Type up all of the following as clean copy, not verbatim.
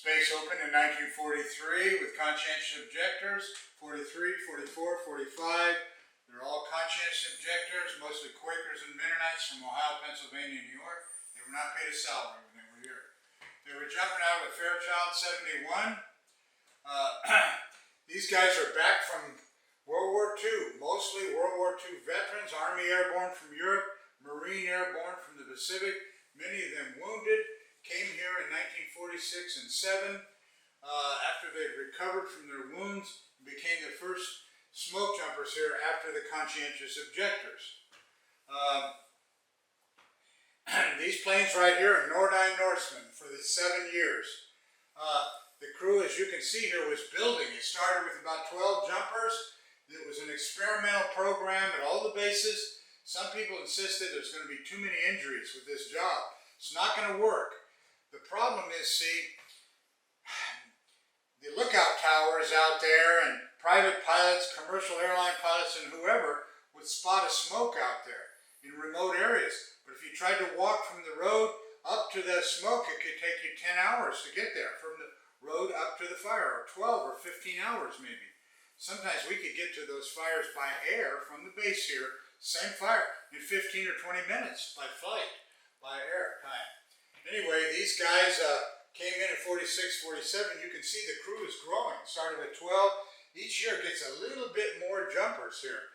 Base opened in 1943 with conscientious objectors, 43, 44, 45. They're all conscientious objectors, mostly Quakers and Mennonites from Ohio, Pennsylvania, and New York. They were not paid a salary when they were here. They were jumping out of a Fairchild 71. These guys are back from World War II, mostly World War II veterans, Army Airborne from Europe, Marine Airborne from the Pacific, many of them wounded, came here in 1946 and 7 after they'd recovered from their wounds and became the first smoke jumpers here after the conscientious objectors. These planes right here are Nordine Norsemen for the 7 years. The crew, as you can see here, was building. It started with about 12 jumpers. It was an experimental program at all the bases. Some people insisted there's going to be too many injuries with this job. It's not going to work. The problem is, see, the lookout towers out there and private pilots, commercial airline pilots, and whoever would spot a smoke out there in remote areas. But if you tried to walk from the road up to the smoke, it could take you 10 hours to get there from the road up to the fire, or 12 or 15 hours maybe. Sometimes we could get to those fires by air from the base here, same fire, in 15 or 20 minutes by flight, by air time. Anyway, these guys came in at 46, 47. You can see the crew is growing. Started at 12. Each year gets a little bit more jumpers here.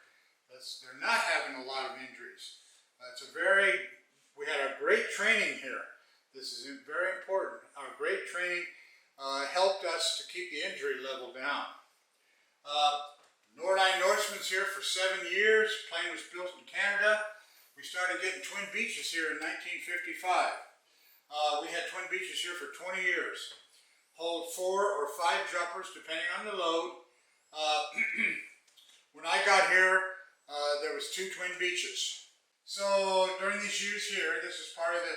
They're not having a lot of injuries. We had a great training here. This is very important. Our great training helped us to keep the injury level down. Nordine Norseman's here for 7 years. The plane was built in Canada. We started getting twin beaches here in 1955. We had twin beaches here for 20 years. Hold 4 or 5 jumpers depending on the load. When I got here, there was 2 twin beaches. So during these years here, this is part of the,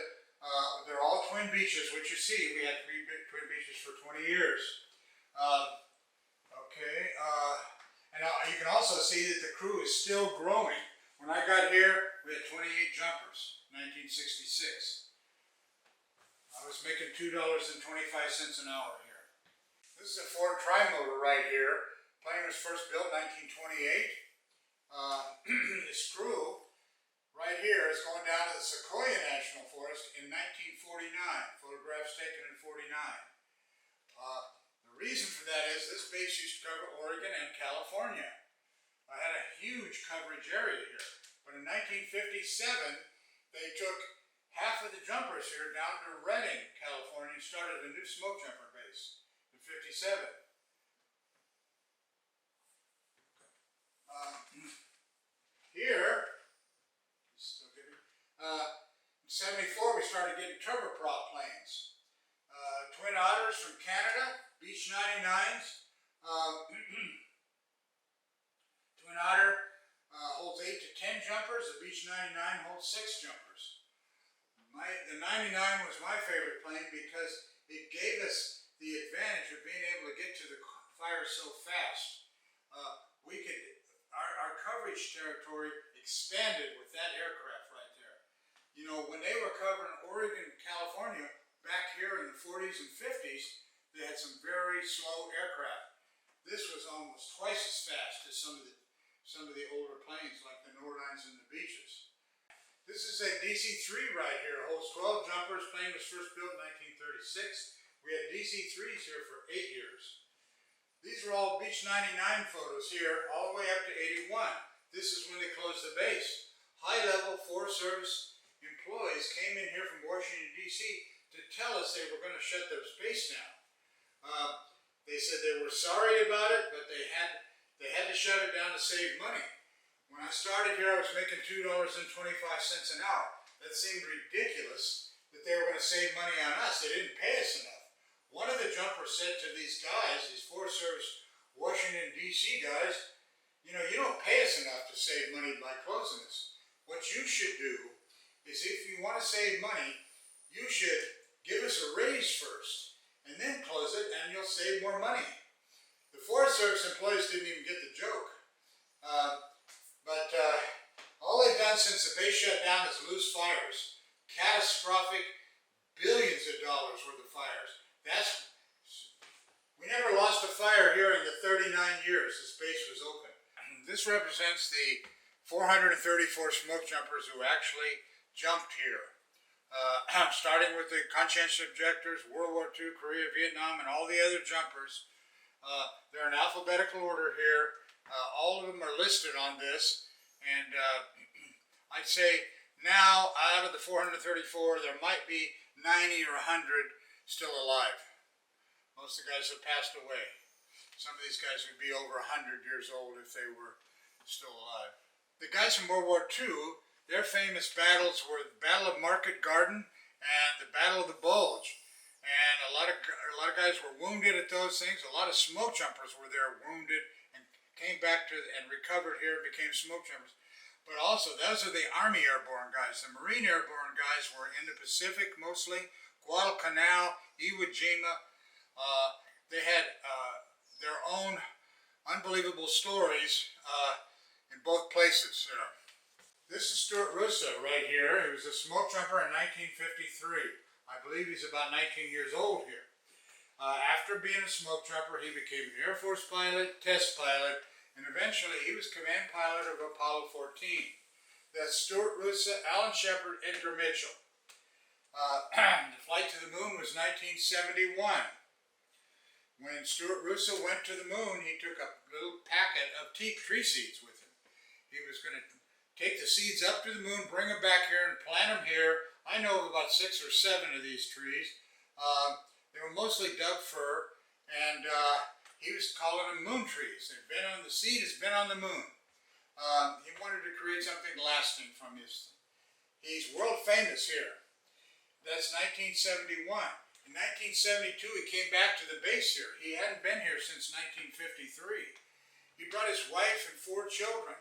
they're all twin beaches, which you see, we had 3 big twin beaches for 20 years. And you can also see that the crew is still growing. When I got here, we had 28 jumpers, 1966. I was making $2.25 an hour here. This is a Ford Trimotor right here. The plane was first built in 1928. This crew right here is going down to the Siskiyou National Forest in 1949. Photographs taken in 49. The reason for that is this base used to cover Oregon and California. I had a huge coverage area here. But in 1957, they took half of the jumpers here down to Redding, California, and started a new Smokejumper base in 57. Here, in 74, we started getting turboprop planes. Twin Otters from Canada, Beech 99s. Twin Otter holds 8 to 10 jumpers. The Beech 99 holds 6 jumpers. The 99 was my favorite plane because it gave us the advantage of being able to get to the fire so fast. Our coverage territory expanded with that aircraft right there. You know, when they were covering Oregon and California, back here in the 40s and 50s, they had some very slow aircraft. This was almost twice as fast as some of the older planes like the Nordines and the Beaches. This is a DC-3 right here. It holds 12 jumpers. Plane was first built in 1936. We had DC-3s here for 8 years. These are all Beech 99 photos here, all the way up to 81. This is when they closed the base. High-level Forest Service employees came in here from Washington, D.C. to tell us they were going to shut their base down. They said they were sorry about it, but they had to shut it down to save money. When I started here, I was making $2.25 an hour. That seemed ridiculous that they were going to save money on us. They didn't pay us enough. One of the jumpers said to these guys, these Forest Service Washington, D.C. guys, you know, you don't pay us enough to save money by closing us. What you should do is, if you want to save money, you should give us a raise first and then close it, and you'll save more money. The Forest Service employees didn't even get the joke. But all they've done since the base shut down is lose fires. Catastrophic, billions of dollars worth of fires. years this base was open. This represents the 434 smoke jumpers who actually jumped here. Starting with the conscientious objectors, World War II, Korea, Vietnam, and all the other jumpers. They're in alphabetical order here. All of them are listed on this, and I'd say now out of the 434 there might be 90 or 100 still alive. Most of the guys have passed away. Some of these guys would be over 100 years old if they were still alive. The guys from World War II, their famous battles were the Battle of Market Garden and the Battle of the Bulge. And a lot of guys were wounded at those things. A lot of smoke jumpers were there wounded and came back to and recovered here and became smoke jumpers. But also, those are the Army Airborne guys. The Marine Airborne guys were in the Pacific mostly, Guadalcanal, Iwo Jima. They had their own unbelievable stories in both places. This is Stuart Russo right here. He was a smoke jumper in 1953. I believe he's about 19 years old here. After being a smoke jumper, he became an Air Force pilot, test pilot, and eventually he was command pilot of Apollo 14. That's Stuart Russo, Alan Shepard, Edgar Mitchell. The flight to the moon was 1971. When Stuart Russo went to the moon, he took a little packet of tree seeds with him. He was going to take the seeds up to the moon, bring them back here, and plant them here. I know of about 6 or 7 of these trees. They were mostly Doug fir, and he was calling them moon trees. The seed has been on the moon. He wanted to create something lasting from this. He's world famous here. That's 1971. In 1972, he came back to the base here. He hadn't been here since 1953. He brought his wife and 4 children.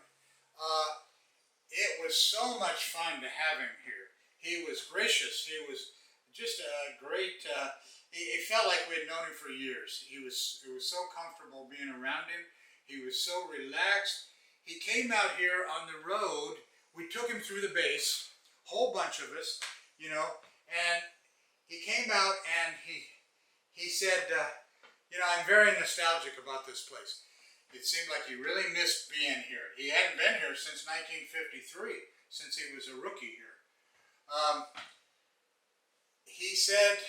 It was so much fun to have him here. He was gracious. He was just a great, it felt like we had known him for years. It was so comfortable being around him. He was so relaxed. He came out here on the road. We took him through the base, whole bunch of us, and he came out and he said, I'm very nostalgic about this place. It seemed like he really missed being here. He hadn't been here since 1953, since he was a rookie here. He said,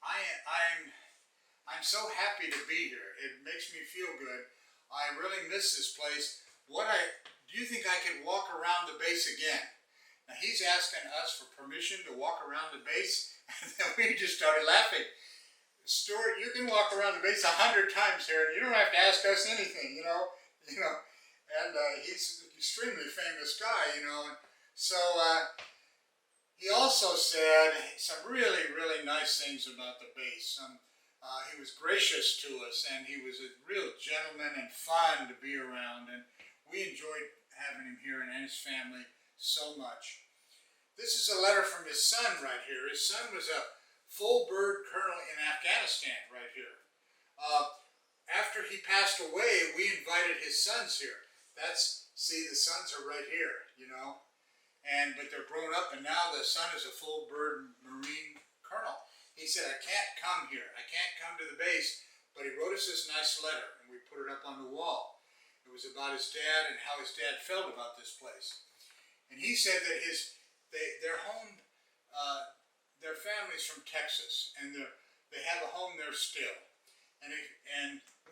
I'm so happy to be here. It makes me feel good. I really miss this place. Do you think I could walk around the base again? Now he's asking us for permission to walk around the base, and then we just started laughing. Stuart, you can walk around the base 100 times here, and you don't have to ask us anything, And he's an extremely famous guy, And so he also said some really, really nice things about the base. He was gracious to us, and he was a real gentleman and fun to be around, and we enjoyed having him here and his family so much. This is a letter from his son right here. His son was a full bird colonel in Afghanistan right here. After he passed away, we invited his sons here. See, the sons are right here, but they're grown up, and now the son is a full bird Marine colonel. He said, I can't come here. I can't come to the base, but he wrote us this nice letter, and we put it up on the wall. It was about his dad and how his dad felt about this place. And he said that their home, their family's from Texas, and they have a home there still. And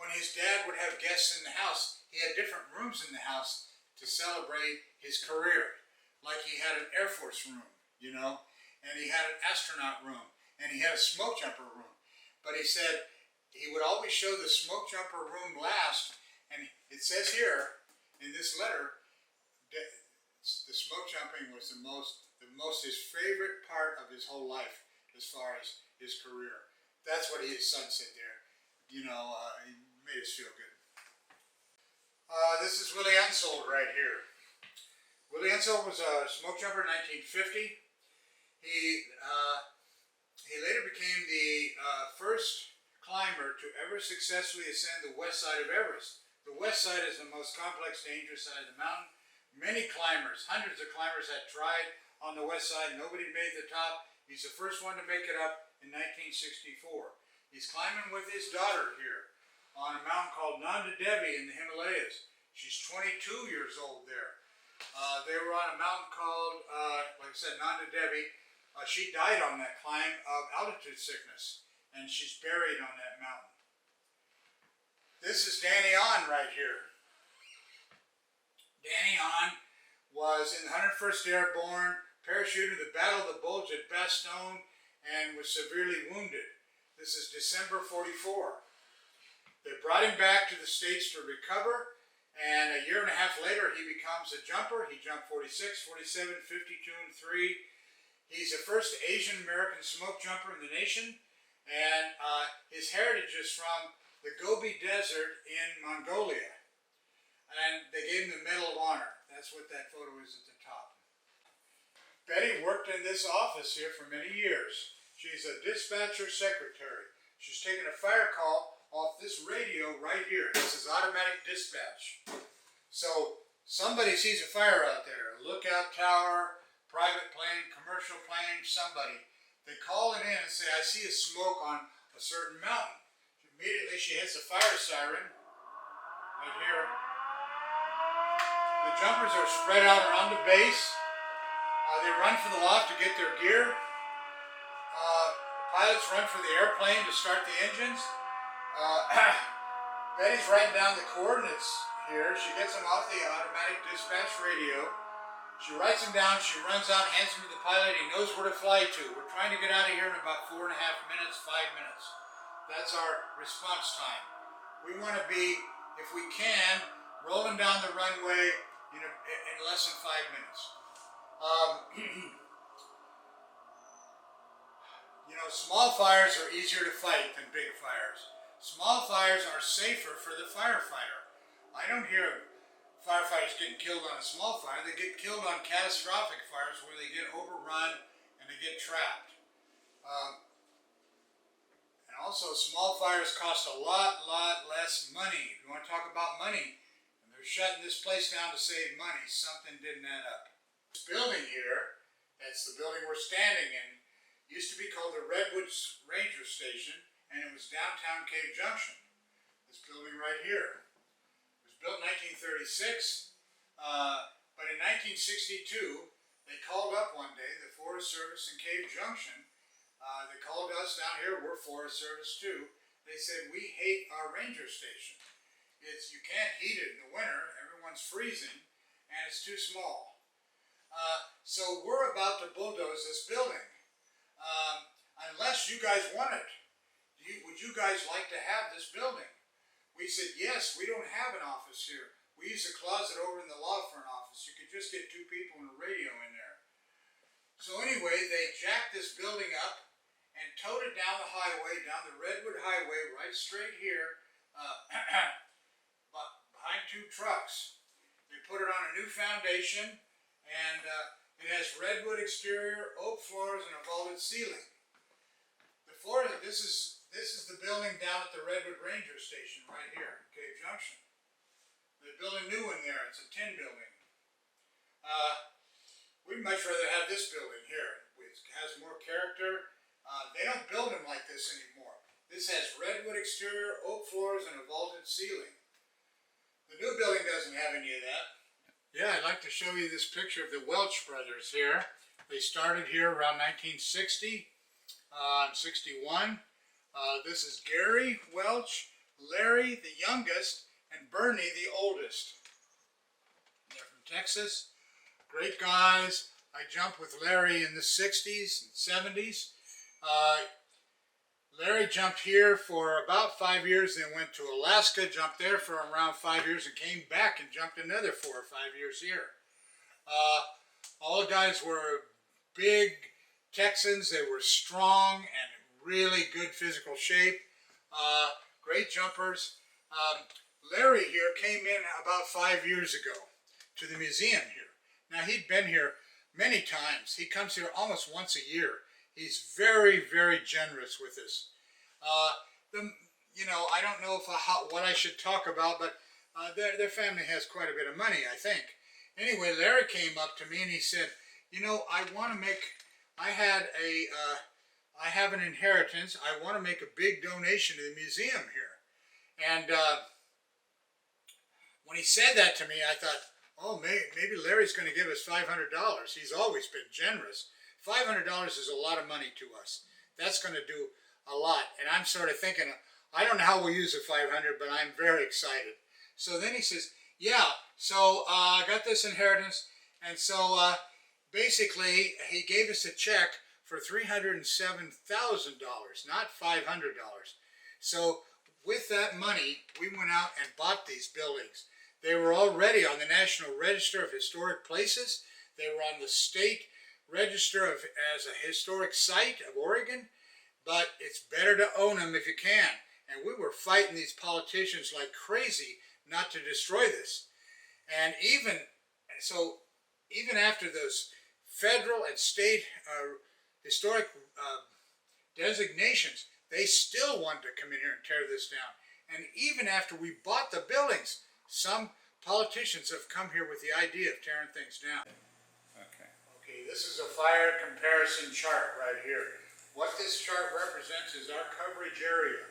when his dad would have guests in the house, he had different rooms in the house to celebrate his career. Like he had an Air Force room, and he had an astronaut room, and he had a smoke jumper room. But he said he would always show the smoke jumper room last, and it says here in this letter that the smoke jumping was the most his favorite part of his whole life as far as his career. That's what his son said there. He made us feel good. This is Willie Unsold right here. Willie Unsold was a smoke jumper in 1950. He later became the first climber to ever successfully ascend the west side of Everest. The west side is the most complex, dangerous side of the mountain. Many climbers, hundreds of climbers had tried on the west side. Nobody made the top. He's the first one to make it up in 1964. He's climbing with his daughter here. on a mountain called Nanda Devi in the Himalayas. She's 22 years old there. They were on a mountain called, like I said, Nanda Devi. She died on that climb of altitude sickness, and she's buried on that mountain. This is Danny On right here. Danny On was in the 101st Airborne, parachuted the Battle of the Bulge at Bastogne, and was severely wounded. This is December 44. They brought him back to the States to recover, and a year and a half later he becomes a jumper. He jumped 46, 47, 52, and 3. He's the first Asian American smoke jumper in the nation, and his heritage is from the Gobi Desert in Mongolia. And they gave him the Medal of Honor. That's what that photo is at the top. Betty worked in this office here for many years. She's a dispatcher secretary. She's taken a fire call off this radio right here. This is automatic dispatch. So somebody sees a fire out there, a lookout tower, private plane, commercial plane, somebody. They call it in and say, I see a smoke on a certain mountain. Immediately she hits a fire siren right here. The jumpers are spread out around the base. They run for the loft to get their gear. Pilots run for the airplane to start the engines. Betty's writing down the coordinates here. She gets them off the automatic dispatch radio. She writes them down, she runs out, hands them to the pilot, he knows where to fly to. We're trying to get out of here in about 4.5 minutes, 5 minutes. That's our response time. We want to be, if we can, rolling down the runway in less than 5 minutes. You know, small fires are easier to fight than big fires. Small fires are safer for the firefighter. I don't hear firefighters getting killed on a small fire. They get killed on catastrophic fires where they get overrun and they get trapped. And also small fires cost a lot less money. If you want to talk about money, and they're shutting this place down to save money, something didn't add up. This building here, that's the building we're standing in, used to be called the Redwoods Ranger Station, and it was downtown Cave Junction. This building right here. Built in 1936, but in 1962, they called up one day, the Forest Service in Cave Junction. They called us down here, we're Forest Service too. They said, we hate our ranger station. You can't heat it in the winter, everyone's freezing, and it's too small. So we're about to bulldoze this building. Unless you guys want it. Would you guys like to have this building? We said, yes, we don't have an office here. We use a closet over in the loft for an office. You could just get 2 people and a radio in there. So anyway, they jacked this building up and towed it down the highway, down the Redwood Highway, right straight here, behind 2 trucks. They put it on a new foundation, and it has redwood exterior, oak floors, and a vaulted ceiling. The floor, this is the building down at the Redwood Ranger Station right here, Cave Junction. They're building a new one there. It's a tin building. We'd much rather have this building here. It has more character. They don't build them like this anymore. This has redwood exterior, oak floors, and a vaulted ceiling. The new building doesn't have any of that. Yeah, I'd like to show you this picture of the Welch brothers here. They started here around 1960, 61. This is Gary Welch, Larry, the youngest, and Bernie, the oldest. They're from Texas. Great guys. I jumped with Larry in the 60s and 70s. Larry jumped here for about 5 years, then went to Alaska, jumped there for around 5 years, and came back and jumped another 4 or 5 years here. All the guys were big Texans. They were strong and really good physical shape. Great jumpers. Larry here came in about 5 years ago to the museum here. Now he'd been here many times. He comes here almost once a year. He's very, very generous with us. I don't know what I should talk about, but their family has quite a bit of money, I think. Anyway, Larry came up to me and he said, I have an inheritance. I want to make a big donation to the museum here. And when he said that to me, I thought, oh, maybe Larry's going to give us $500. He's always been generous. $500 is a lot of money to us. That's going to do a lot. And I'm sort of thinking, I don't know how we'll use the 500, but I'm very excited. So then he says, yeah, so I got this inheritance. And so basically, he gave us a check for $307,000, not $500. So with that money, we went out and bought these buildings. They were already on the National Register of Historic Places. They were on the State Register as a historic site of Oregon, but it's better to own them if you can. And we were fighting these politicians like crazy not to destroy this. And even after those federal and state historic designations, they still wanted to come in here and tear this down. And even after we bought the buildings, some politicians have come here with the idea of tearing things down. Okay, this is a fire comparison chart right here. What this chart represents is our coverage area.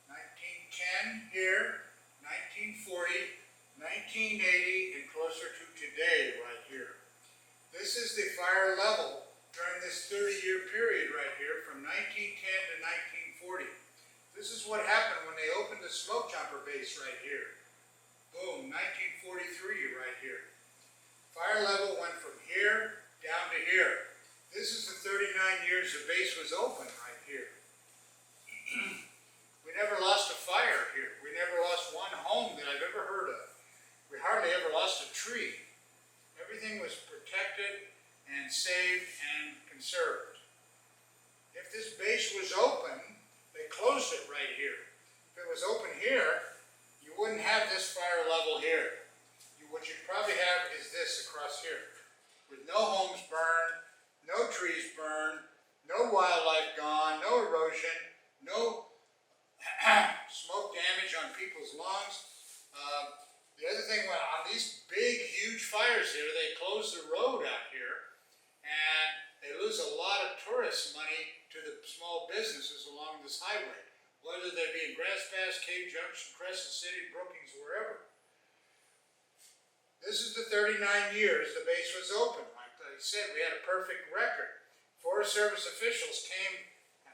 1910 here, 1940, 1980, and closer to today right here. This is the fire level during this 30-year period right here from 1910 to 1940. This is what happened when they opened the Smokejumper Base right here. Boom, 1943 right here. Fire level went from here down to here. This is the 39 years the base was open right here. We never lost a fire here. We never lost one home that I've ever heard of. We hardly ever lost a tree. Everything was protected and saved and conserved. If this base was open, they closed it right here. If it was open here, you wouldn't have this fire level here. What you'd probably have is this across here, with no homes burned, no trees burned, no wildlife gone, no erosion, no smoke damage on people's lungs. The other thing, on these big, huge fires here, they close the road out here, and they lose a lot of tourist money to the small businesses along this highway, whether they be in Grass Pass, Cave Junction, Crescent City, Brookings, wherever. This is the 39 years the base was open. Like I said, we had a perfect record. Forest Service officials came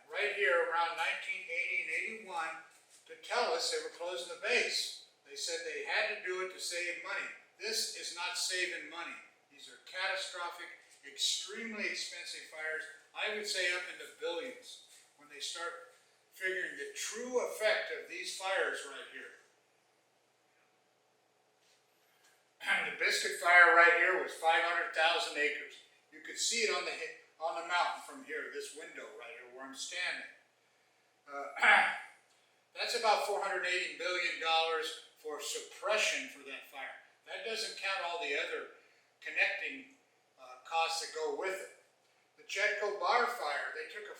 right here around 1980 and 81 to tell us they were closing the base. They said they had to do it to save money. This is not saving money. These are catastrophic, extremely expensive fires. I would say up into billions when they start figuring the true effect of these fires right here. The Biscuit Fire right here was 500,000 acres. You could see it on the mountain from here, this window right here where I'm standing. That's about $480 million for suppression for that fire. That doesn't count all the other connecting costs that go with it. The Chetco Bar Fire, they took a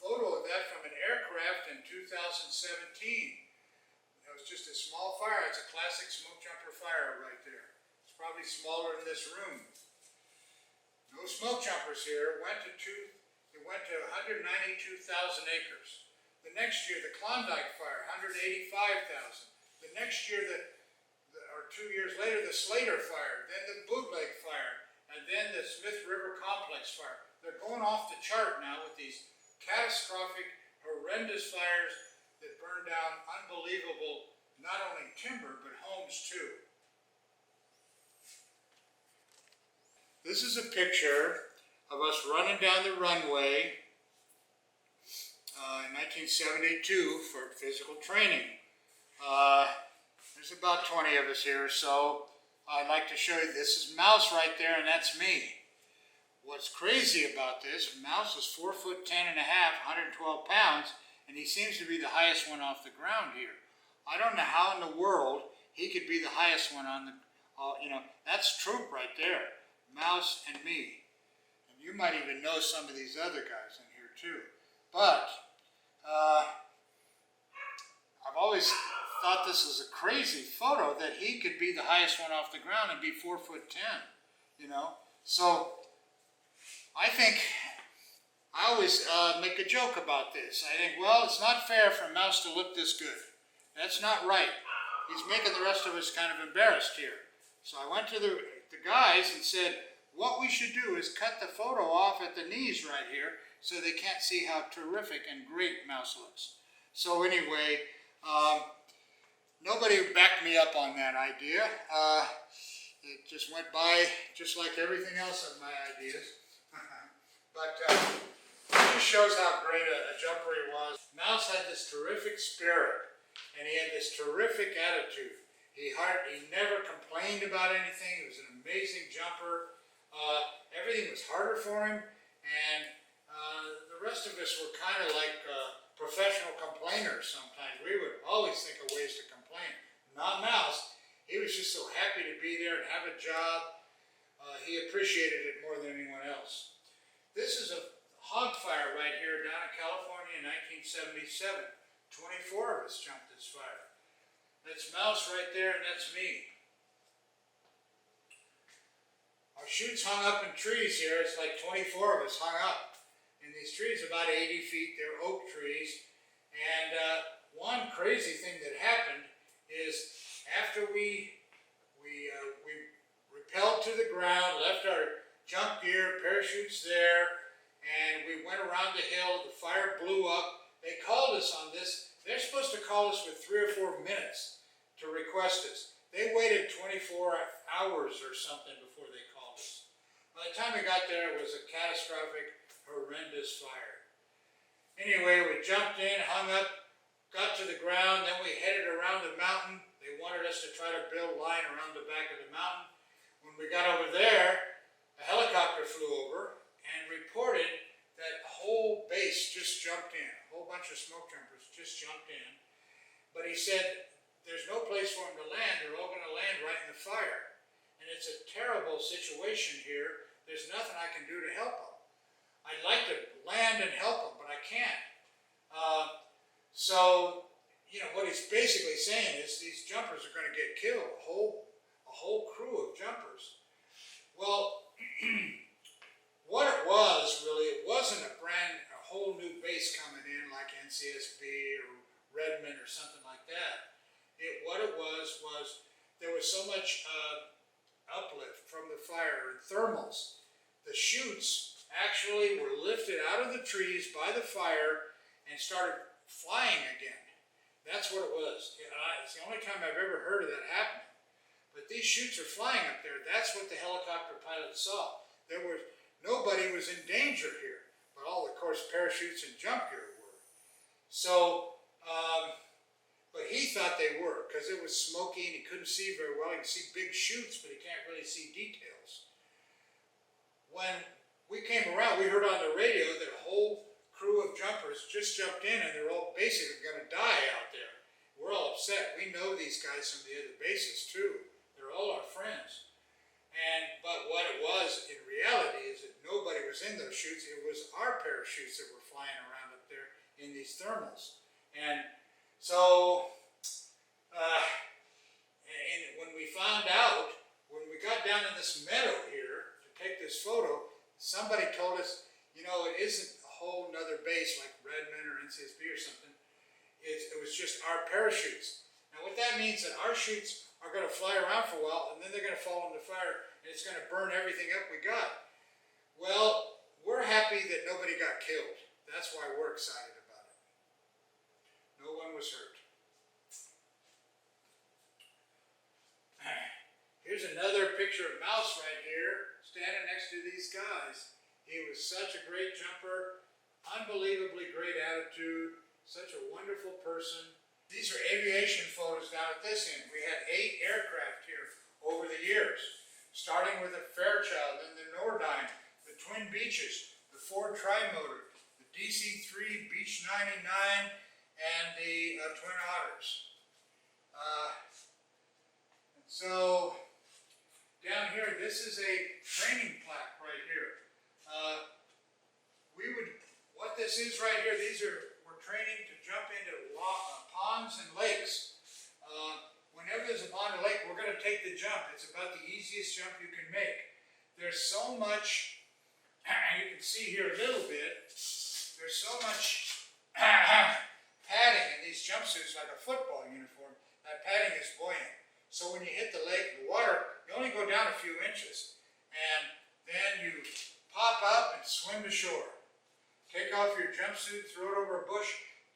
photo of that from an aircraft in 2017. It was just a small fire. It's a classic smoke jumper fire right there. Probably smaller than this room. No smoke jumpers here. It went to 192,000 acres. The next year, the Klondike Fire, 185,000. The next year, or 2 years later, the Slater Fire, then the Bootleg Fire, and then the Smith River Complex Fire. They're going off the chart now with these catastrophic, horrendous fires that burn down unbelievable, not only timber, but homes too. This is a picture of us running down the runway in 1972 for physical training. There's about 20 of us here, so I'd like to show you. This is Mouse right there, and that's me. What's crazy about this, Mouse is 4'10.5", 112 pounds, and he seems to be the highest one off the ground here. I don't know how in the world he could be the highest one on the, that's Troop right there. Mouse and me. And you might even know some of these other guys in here too. But I've always thought this was a crazy photo that he could be the highest one off the ground and be 4'10", So I think, I always make a joke about this. I think, well, it's not fair for a mouse to look this good. That's not right. He's making the rest of us kind of embarrassed here. So I went to the guys and said, what we should do is cut the photo off at the knees right here so they can't see how terrific and great Mouse looks. So anyway, nobody backed me up on that idea. It just went by just like everything else of my ideas. But it just shows how great a jumper he was. Mouse had this terrific spirit, and he had this terrific attitude. He never complained about anything. He was an amazing jumper. Everything was harder for him, and the rest of us were kind of like professional complainers sometimes. We would always think of ways to complain. Not Mouse. He was just so happy to be there and have a job. He appreciated it more than anyone else. This is a hog fire right here down in California in 1977. 24 of us jumped this fire. That's Mouse right there, and that's me. Our chutes hung up in trees here. It's like 24 of us hung up in these trees, about 80 feet. They're oak trees. And one crazy thing that happened is after we rappelled to the ground, left our jump gear, parachutes there, and we went around the hill, the fire blew up. They called us on this. They're supposed to call us with 3 or 4 minutes to request us. They waited 24 hours or something before they called us. By the time we got there, it was a catastrophic, horrendous fire. Anyway, we jumped in, hung up, got to the ground, then we headed around the mountain. They wanted us to try to build line around the back of the mountain. When we got over there, a helicopter flew over and reported that a whole base just jumped in. A whole bunch of smoke jumpers just jumped in. But he said, there's no place for them to land. They're all going to land right in the fire. And it's a terrible situation here. There's nothing I can do to help them. I'd like to land and help them, but I can't. So, you know, what he's basically saying is these jumpers are going to get killed. A whole crew of jumpers. Well, what it was really, it wasn't a whole new base coming in like NCSB or Redmond or something like that. What it was there was so much uplift from the fire and thermals. The chutes actually were lifted out of the trees by the fire and started flying again. That's what it was. It's the only time I've ever heard of that happening. But these chutes are flying up there. That's what the helicopter pilots saw. Nobody was in danger here, but all, of course, parachutes and jump gear were. So, but he thought they were, because it was smoky and he couldn't see very well. He can see big chutes, but he can't really see details. When we came around, we heard on the radio that a whole crew of jumpers just jumped in and they're all basically going to die out there. We're all upset. We know these guys from the other bases too. They're all our friends. But what it was in reality is that nobody was in those chutes. It was our parachutes that were flying around up there in these thermals. And so, and when we found out, when we got down in this meadow here to take this photo, somebody told us, you know, it isn't a whole nother base like Redmond or NCSB or something. It was just our parachutes. Now what that means is that our chutes are going to fly around for a while and then they're going to fall into fire and it's going to burn everything up we got. Well, we're happy that nobody got killed. That's why we're excited about it. No one was hurt. Here's another picture of Mouse right here, standing next to these guys. He was such a great jumper, unbelievably great attitude, such a wonderful person. These are aviation photos down at this end. We had 8 aircraft here over the years, starting with the Fairchild, then the Nordine, the Twin Beaches, the Ford Tri-Motor, the DC-3 Beech 99, and the Twin Otters. So down here, this is a training plaque right here. What this is right here, we're training to jump into ponds and lakes. Whenever there's a pond or lake, we're going to take the jump. It's about the easiest jump you can make. There's so much, you can see here a little bit, there's so much padding in these jumpsuits like a football uniform. That padding is buoyant. So when you hit the lake, the water, you only go down a few inches. And then you pop up and swim to shore. Take off your jumpsuit, throw it over a bush.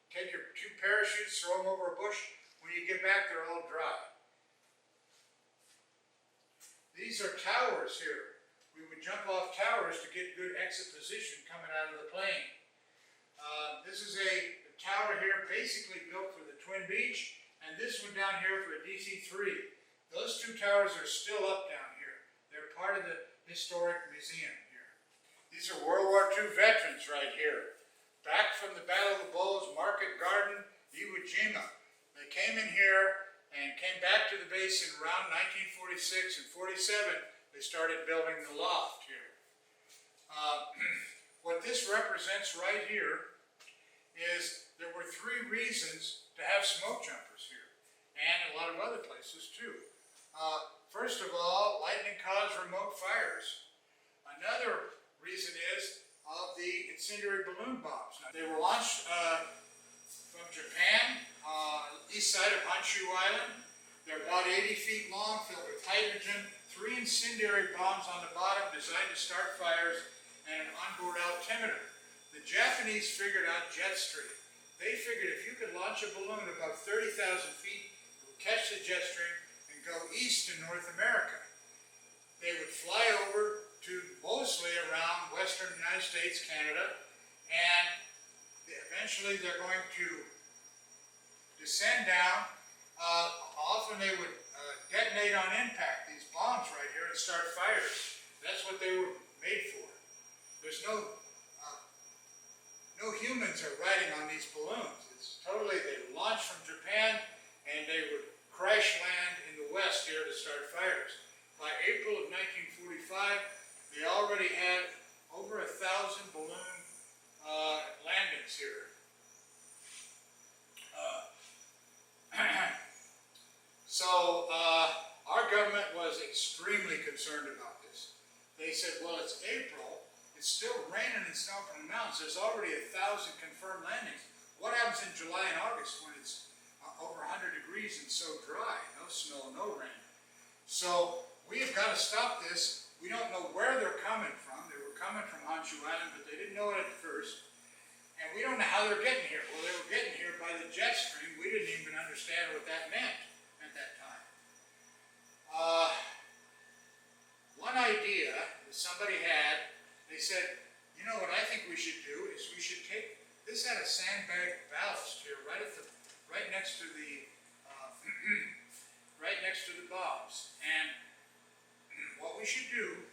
Take your 2 parachutes, throw them over a bush. When you get back, they're all dry. These are towers here. We would jump off towers to get good exit position coming out of the plane. This is a tower here basically built for the Twin Beach, and this one down here for a DC-3. Those 2 towers are still up down here. They're part of the historic museum here. These are World War II veterans right here. Back from the Battle of the Bulge, Market Garden, Iwo Jima. They came in here and came back to the base in around 1946 and 47. They started building the loft here. What this represents right here is there were 3 reasons to have smoke jumpers here, and a lot of other places too. First of all, lightning caused remote fires. Another reason is of the incendiary balloon bombs. Now, they were launched from Japan, east side of Honshu Island. They're about 80 feet long, filled with hydrogen, 3 incendiary bombs on the bottom designed to start fires, and an onboard altimeter. The Japanese figured out jet stream. They figured if you could launch a balloon above 30,000 feet, it would catch the jet stream and go east to North America. They would fly over to mostly around western United States, Canada, and eventually they're going to descend down. Often they would detonate on impact, these bombs right here, and start fires. That's what they were made for. There's no humans are riding on these balloons. It's totally, they launched from Japan and they would crash land in the west here to start fires. By April of 1945, they already had over 1,000 balloon landings here. So our government was extremely concerned about this. They said, well, it's April. It's still raining and snowing from the mountains. There's already 1,000 confirmed landings. What happens in July and August when it's over 100 degrees and so dry? No snow, no rain. So we have got to stop this. We don't know where they're coming from. They were coming from Honshu Island, but they didn't know it at first. And we don't know how they're getting here. Well, they were getting here by the jet stream. We didn't even understand what that meant at that time. One idea that somebody had, they said, you know what I think we should do is we should take, this had a sandbag ballast here right next to the right next to the bombs. And what we should do,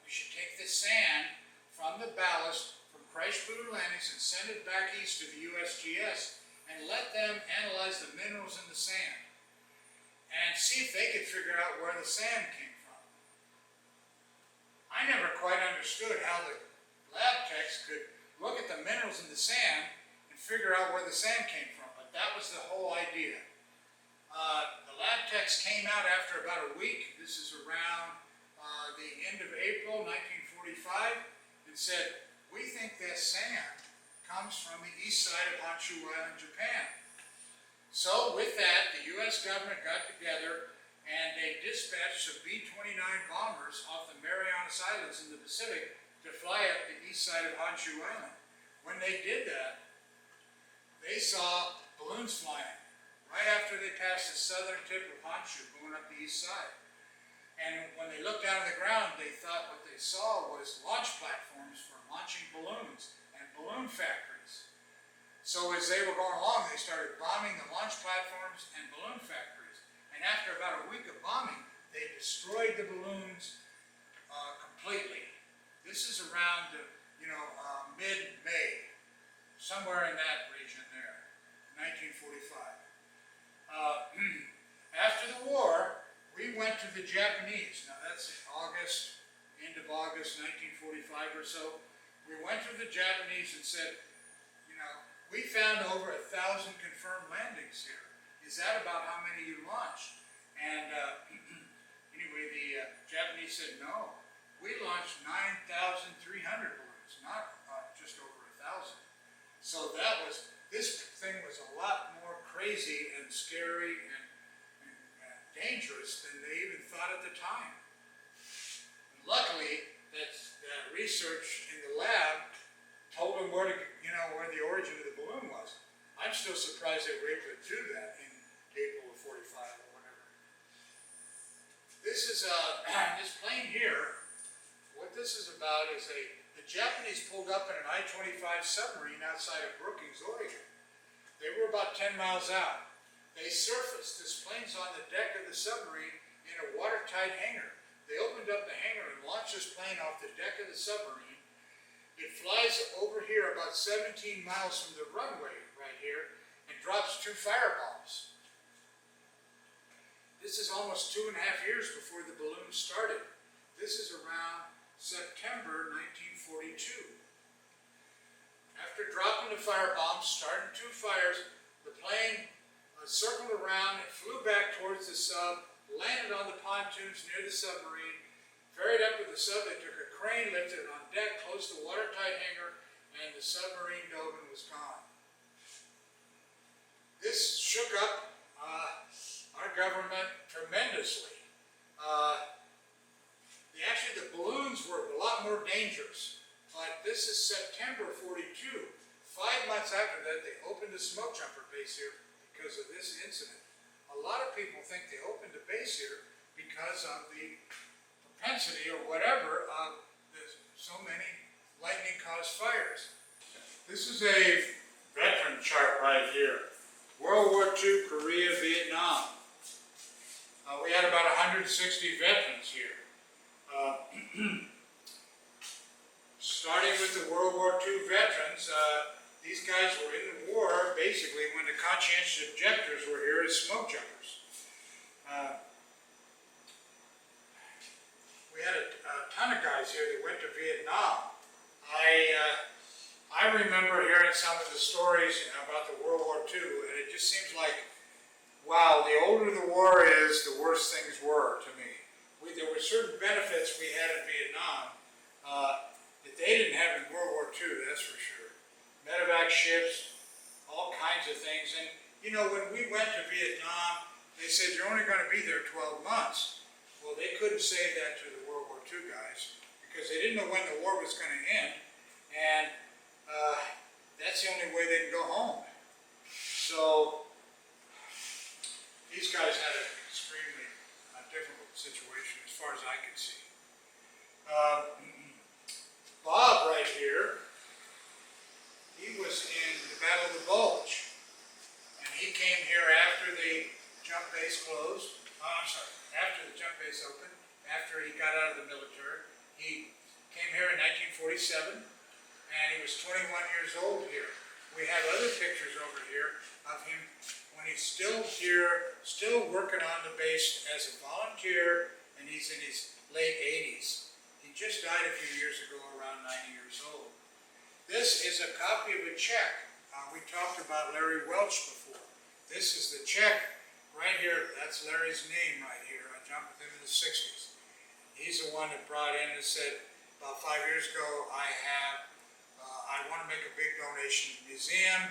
we should take the sand from the ballast from crash balloon landings and send it back east to the USGS and let them analyze the minerals in the sand and see if they could figure out where the sand came from. I never quite understood how the lab techs could look at the minerals in the sand and figure out where the sand came from, but that was the whole idea. The lab techs came out after about a week, this is around the end of April 1945, and said, we think that sand comes from the east side of Honshu Island, Japan. So with that, the U.S. government got together and they dispatched some B-29 bombers off the Marianas Islands in the Pacific to fly up the east side of Honshu Island. When they did that, they saw balloons flying right after they passed the southern tip of Honshu going up the east side. And when they looked down on the ground, they thought what they saw was launch platforms for launching balloons and balloon factories. So as they were going along, they started bombing the launch platforms and balloon factories. And after about a week of bombing, they destroyed the balloons completely. This is around, mid-May, somewhere in that region there, 1945. After the war, we went to the Japanese. Now that's August, end of August 1945 or so. We went to the Japanese and said, we found over 1,000 confirmed landings here. Is that about how many you launched? And anyway, the Japanese said, no, we launched 9,300 balloons, not just over 1,000. So this thing was a crazy and scary and dangerous than they even thought at the time. And luckily, that research in the lab told them where the origin of the balloon was. I'm still surprised they were able to do that in April of '45 or whatever. This is this plane here. What this is about is the Japanese pulled up in an I-25 submarine outside of Brookings, Oregon. They were about 10 miles out. They surfaced. This plane's on the deck of the submarine in a watertight hangar. They opened up the hangar and launched this plane off the deck of the submarine. It flies over here about 17 miles from the runway right here and drops 2 firebombs. This is almost 2.5 years before the balloon started. This is around September 1942. After dropping the firebombs, starting 2 fires, the plane circled around and flew back towards the sub, landed on the pontoons near the submarine, ferried up to the sub. They took a crane, lifted it on deck, closed the watertight hangar, and the submarine dove and was gone. This shook up our government tremendously. Actually, the balloons were a lot more dangerous, but this is September '42. 5 months after that, they opened a Smokejumper base here because of this incident. A lot of people think they opened a base here because of the propensity or whatever of so many lightning-caused fires. This is a veteran chart right here. World War II, Korea, Vietnam. We had about 160 veterans here. Starting with the World War II veterans, these guys were in the war basically when the conscientious objectors were here as smoke jumpers. We had a ton of guys here that went to Vietnam. I remember hearing some of the stories about the World War II, and it just seems like, wow, the older the war is, the worse things were to me. There were certain benefits we had in Vietnam that they didn't have in World War II, that's for sure. Medevac ships, all kinds of things. And, you know, when we went to Vietnam, they said, you're only going to be there 12 months. Well, they couldn't say that to the World War II guys because they didn't know when the war was going to end. And that's the only way they can go home. So, these guys had an extremely difficult situation as far as I could see. Bob right here, he was in the Battle of the Bulge, and he came here after the jump base closed. After the jump base opened, after he got out of the military. He came here in 1947, and he was 21 years old here. We have other pictures over here of him when he's still here, still working on the base as a volunteer, and he's in his late 80s. He just died a few years ago, around 90 years old. This is a copy of a check. We talked about Larry Welch before. This is the check right here. That's Larry's name right here. I jumped with him in the 60s. He's the one that brought in and said, about 5 years ago, I want to make a big donation to the museum.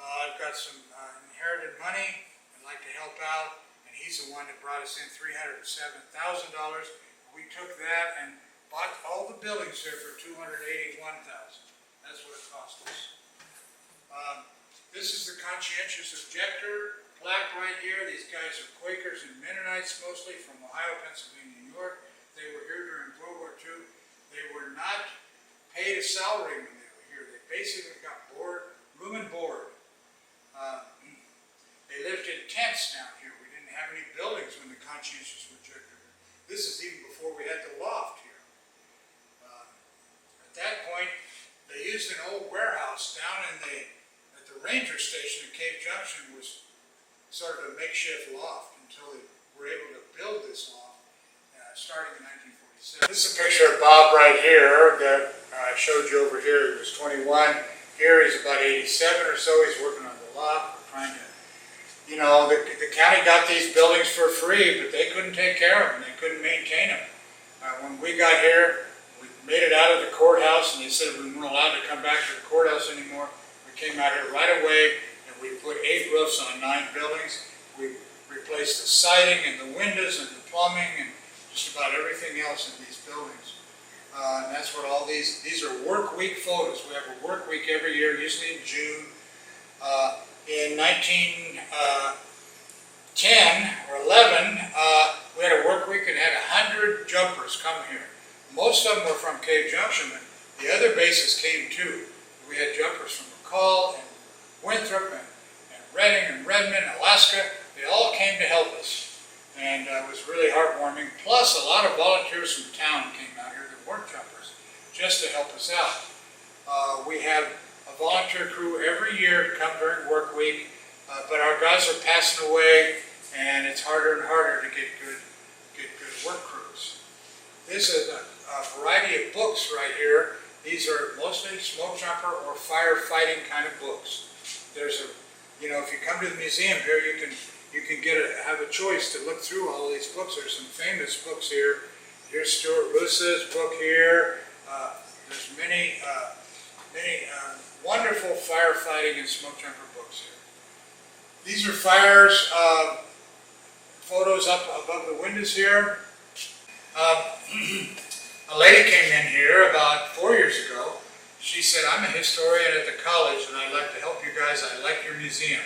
I've got some inherited money. I'd like to help out. And he's the one that brought us in $307,000. We took that and bought all the buildings here for $281,000. That's what it cost us. This is the conscientious objector plaque right here. These guys are Quakers and Mennonites, mostly from Ohio, Pennsylvania, New York. They were here during World War II. They were not paid a salary when they were here. They basically got room and board. They lived in tents down here. We didn't have any buildings when the conscientious objector. This is even before we had the loft here. At that point, they used an old warehouse down at the ranger station at Cave Junction. Was sort of a makeshift loft until they were able to build this loft starting in 1947. This is a picture of Bob right here that I showed you over here. He was 21. Here he's about 87 or so. He's working on the loft. We're trying to, you know, the county got these buildings for free, but they couldn't take care of them. They couldn't maintain them. When we got here, we made it out of the courthouse, and they said we weren't allowed to come back to the courthouse anymore. We came out here right away, and we put 8 8 roofs on 9 buildings. We replaced the siding and the windows and the plumbing and just about everything else in these buildings. And that's what all these are work week photos. We have a work week every year, usually in June. In 1910 or 11, we had a work week and had 100 jumpers come here. Most of them were from Cave Junction, but the other bases came too. We had jumpers from McCall and Winthrop and Redding and Redmond, Alaska. They all came to help us. And it was really heartwarming. Plus, a lot of volunteers from town came out here that weren't jumpers, just to help us out. We have a volunteer crew every year to come during work week, but our guys are passing away, and it's harder and harder to get good work crews. This is a variety of books right here. These are mostly smoke jumper or firefighting kind of books. There's a, you know, if you come to the museum here, you can have a choice to look through all these books. There's some famous books here. Here's Stuart Roos's book here. There's many wonderful firefighting and smoke jumper books here. These are fires, photos up above the windows here. A lady came in here about 4 years ago. She said, I'm a historian at the college and I'd like to help you guys. I like your museum.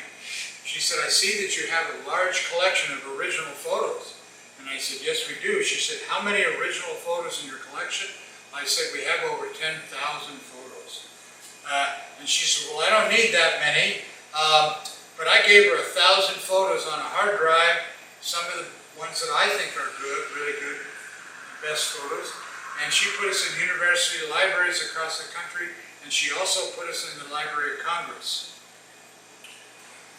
She said, I see that you have a large collection of original photos. And I said, yes, we do. She said, how many original photos in your collection? I said, we have over 10,000 photos. And she said, well, I don't need that many. But I gave her 1,000 photos on a hard drive. Some of the ones that I think are good, really good, best photos. And she put us in university libraries across the country. And she also put us in the Library of Congress.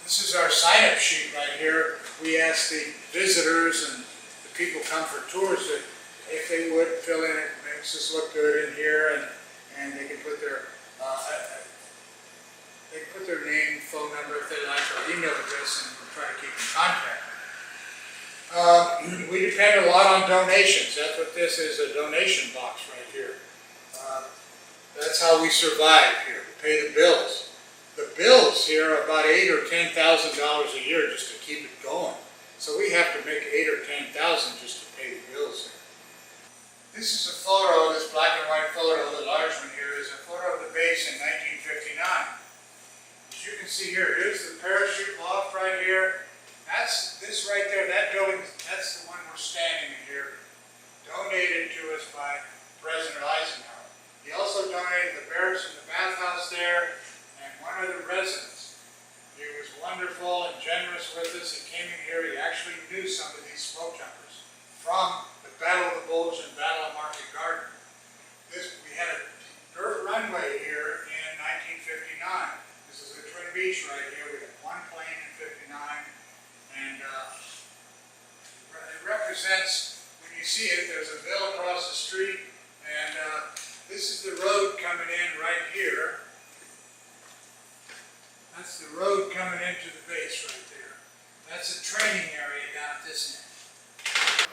This is our sign-up sheet right here. We ask the visitors and the people come for tours that if they would fill in, it makes us look good in here, and they can put their name, phone number if they like, or email address, and we'll try to keep in contact. We depend a lot on donations. That's what this is, a donation box right here. That's how we survive here, pay the bills. The bills here are about $8,000 or $10,000 a year just to keep it going. So we have to make $8,000 or $10,000 just to pay the bills here. This is a photo, this black and white photo, the large one here, is a photo of the base in 1959. As you can see here, here's the parachute loft right here. That's this right there, that building, that's the one we're standing in here, donated to us by President Eisenhower. He also donated the barracks and the bathhouse there, and one of the residents. He was wonderful and generous with us. He came in here, he actually knew some of these smoke jumpers from the Battle of the Bulge and Battle of Market Garden. We had a dirt runway here in 1959. This is the Twin Beach right here. We had one plane in 59, and it represents, when you see it, there's a mill across the street, and this is the road coming in right here. That's the road coming into the base right there. That's a training area down at this end.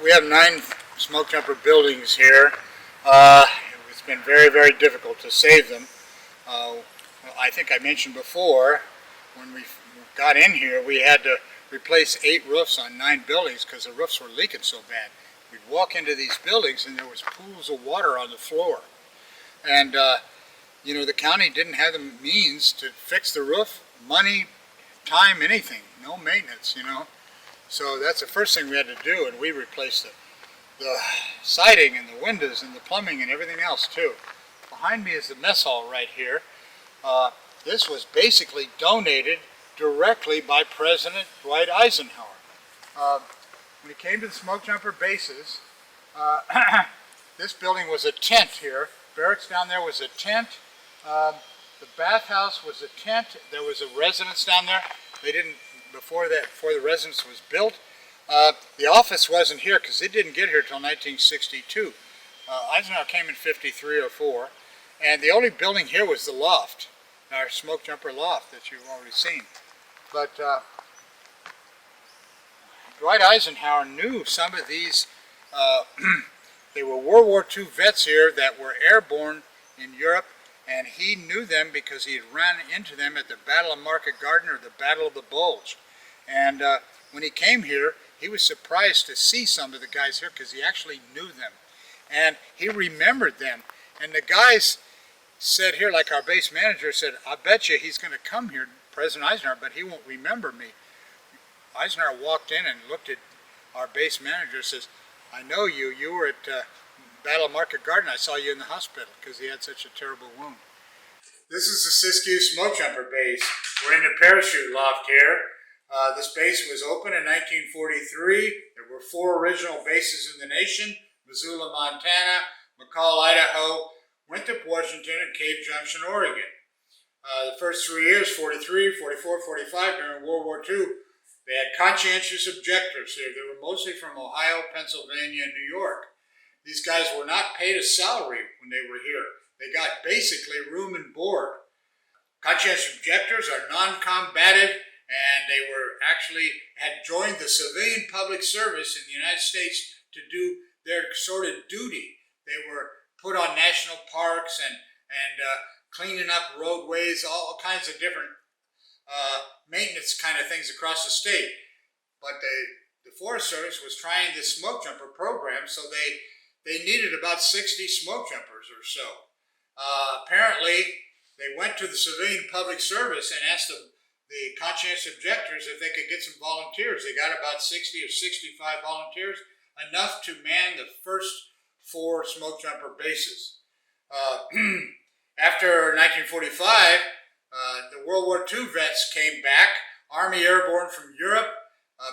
We have 9 smoke jumper buildings here. It's been very, very difficult to save them. I think I mentioned before, when we got in here, we had to replace 8 roofs on 9 buildings because the roofs were leaking so bad. We'd walk into these buildings and there was pools of water on the floor. And you know, the county didn't have the means to fix the roof, money, time, anything, no maintenance, you know. So that's the first thing we had to do, and we replaced the siding and the windows and the plumbing and everything else too. Behind me is the mess hall right here. This was basically donated directly by President Dwight Eisenhower. When it came to the Smokejumper Bases, this building was a tent here. Barracks down there was a tent. The bathhouse was a tent. There was a residence down there. They didn't, before the residence was built. The office wasn't here because it didn't get here until 1962. Eisenhower came in 53 or 4. And the only building here was the loft, our smoke jumper loft that you've already seen. But Dwight Eisenhower knew some of these, they were World War II vets here that were airborne in Europe, and he knew them because he had run into them at the Battle of Market Garden or the Battle of the Bulge. And when he came here, he was surprised to see some of the guys here because he actually knew them. And he remembered them. And the guys said here, like our base manager said, I bet you he's going to come here, President Eisenhower, but he won't remember me. Eisenhower walked in and looked at our base manager and says, I know you. You were at Battle of Market Garden. I saw you in the hospital because he had such a terrible wound. This is the Siskiyou Smokejumper Base. We're in the parachute loft here. This base was opened in 1943. There were 4 original bases in the nation: Missoula, Montana, McCall, Idaho, Winthrop, Washington, and Cave Junction, Oregon. The first 3 years, 43, 44, 45, during World War II, they had conscientious objectors here. They were mostly from Ohio, Pennsylvania, and New York. These guys were not paid a salary when they were here. They got basically room and board. Conscientious objectors are non-combative, and they were actually had joined the civilian public service in the United States to do their sort of duty. They were put on national parks and cleaning up roadways, all kinds of different maintenance kind of things across the state. But the Forest Service was trying this smoke jumper program, so they needed about 60 smoke jumpers or so. Apparently, they went to the civilian public service and asked the conscientious objectors if they could get some volunteers. They got about 60 or 65 volunteers, enough to man the first 4 smoke jumper bases. After 1945, the World War II vets came back, Army Airborne from Europe,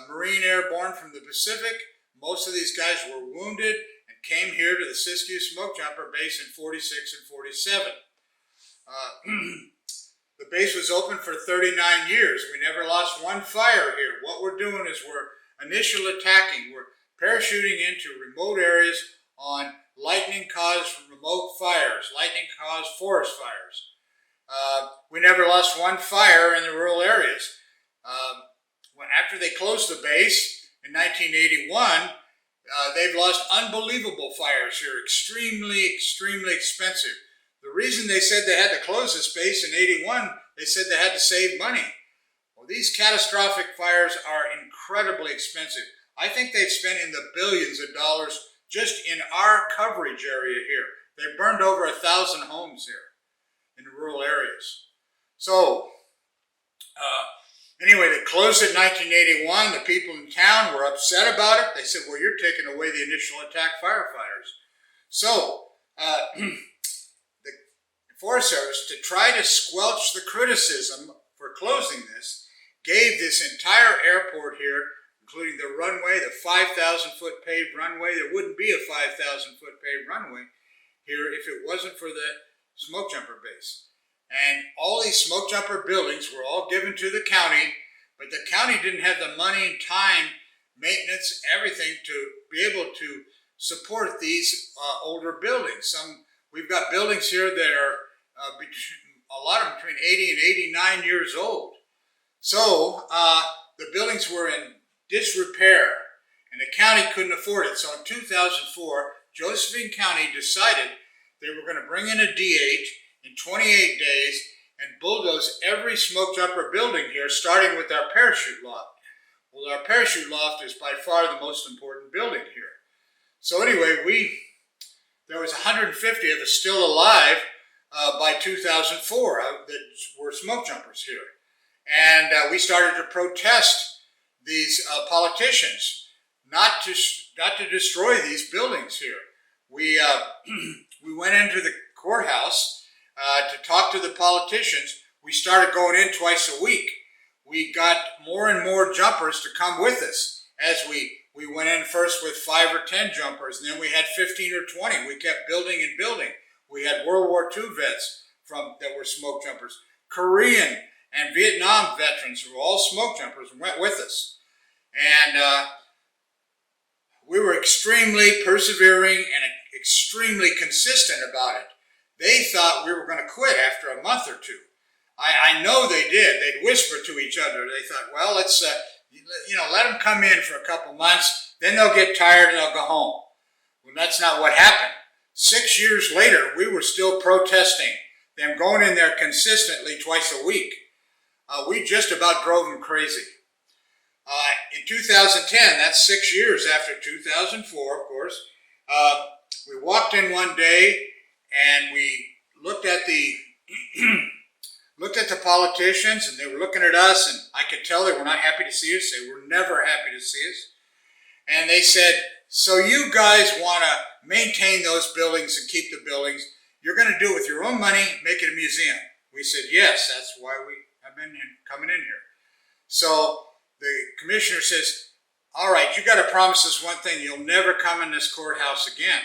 Marine Airborne from the Pacific. Most of these guys were wounded and came here to the Siskiyou Smokejumper Base in 46 and 47. The base was open for 39 years. We never lost one fire here. What we're doing is we're initial attacking. We're parachuting into remote areas on lightning-caused remote fires, lightning-caused forest fires. We never lost one fire in the rural areas. After they closed the base in 1981, they've lost unbelievable fires here, extremely, extremely expensive. The reason they said they had to close this base in 81, they said they had to save money. Well, these catastrophic fires are incredibly expensive. I think they've spent in the billions of dollars just in our coverage area here. They burned over 1,000 homes here in the rural areas. So, anyway, they closed it in 1981. The people in town were upset about it. They said, well, you're taking away the initial attack firefighters. So, the Forest Service, to try to squelch the criticism for closing this, gave this entire airport here, including the runway, the 5,000-foot paved runway. There wouldn't be a 5,000-foot paved runway here if it wasn't for the Smokejumper Base. And all these Smokejumper buildings were all given to the county, but the county didn't have the money and time, maintenance, everything to be able to support these older buildings. We've got buildings here that are a lot of them between 80 and 89 years old. So the buildings were in disrepair, and the county couldn't afford it. So in 2004, Josephine County decided they were going to bring in a DH in 28 days and bulldoze every smoke jumper building here, starting with our parachute loft. Well, our parachute loft is by far the most important building here. So anyway, there was 150 of us still alive by 2004 that were smoke jumpers here. And we started to protest these politicians not to destroy these buildings here. We went into the courthouse to talk to the politicians. We started going in twice a week. We got more and more jumpers to come with us as we went in first with 5 or 10 jumpers, and then we had 15 or 20. We kept building and building. We had World War II vets that were smoke jumpers. Korean and Vietnam veterans who were all smoke jumpers went with us. And we were extremely persevering and extremely consistent about it. They thought we were going to quit after a month or two. I know they did. They'd whisper to each other. They thought, well, let's let them come in for a couple months, then they'll get tired and they'll go home. Well, that's not what happened. 6 years later, we were still protesting them going in there consistently twice a week. We just about drove them crazy. In 2010, that's 6 years after 2004, of course, we walked in one day and we looked at the politicians, and they were looking at us, and I could tell they were not happy to see us. They were never happy to see us. And they said, so you guys want to maintain those buildings and keep the buildings. You're going to do it with your own money, make it a museum. We said, yes, that's why we have been coming in here. So the commissioner says, all right, you got to promise us one thing. You'll never come in this courthouse again.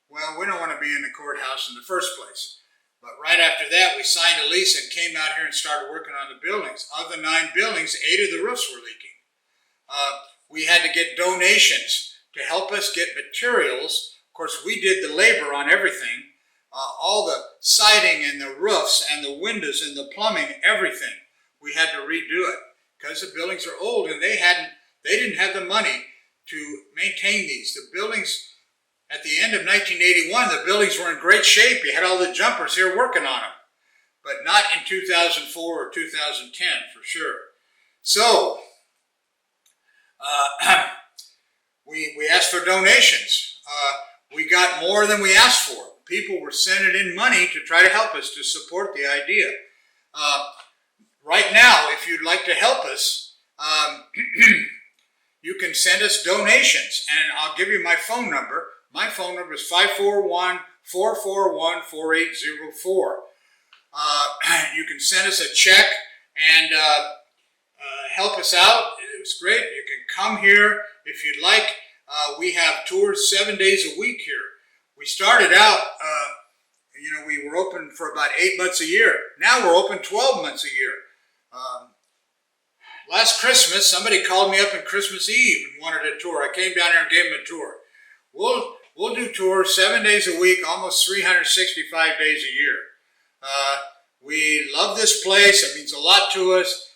Well, we don't want to be in the courthouse in the first place. But right after that, we signed a lease and came out here and started working on the buildings. Of the 9 buildings, 8 of the roofs were leaking. We had to get donations to help us get materials. Of course, we did the labor on everything. All the siding and the roofs and the windows and the plumbing, everything. We had to redo it because the buildings are old and they didn't have the money to maintain these. The buildings, at the end of 1981, the buildings were in great shape. You had all the jumpers here working on them, but not in 2004 or 2010 for sure. So we asked for donations. We got more than we asked for. People were sending in money to try to help us to support the idea. Right now, if you'd like to help us, you can send us donations, and I'll give you my phone number. My phone number is 541-441-4804. You can send us a check and help us out. It was great. You can come here if you'd like. We have tours 7 days a week here. We started out, we were open for about 8 months a year. Now we're open 12 months a year. Last Christmas, somebody called me up on Christmas Eve and wanted a tour. I came down here and gave them a tour. We'll do tours 7 days a week, almost 365 days a year. We love this place. It means a lot to us.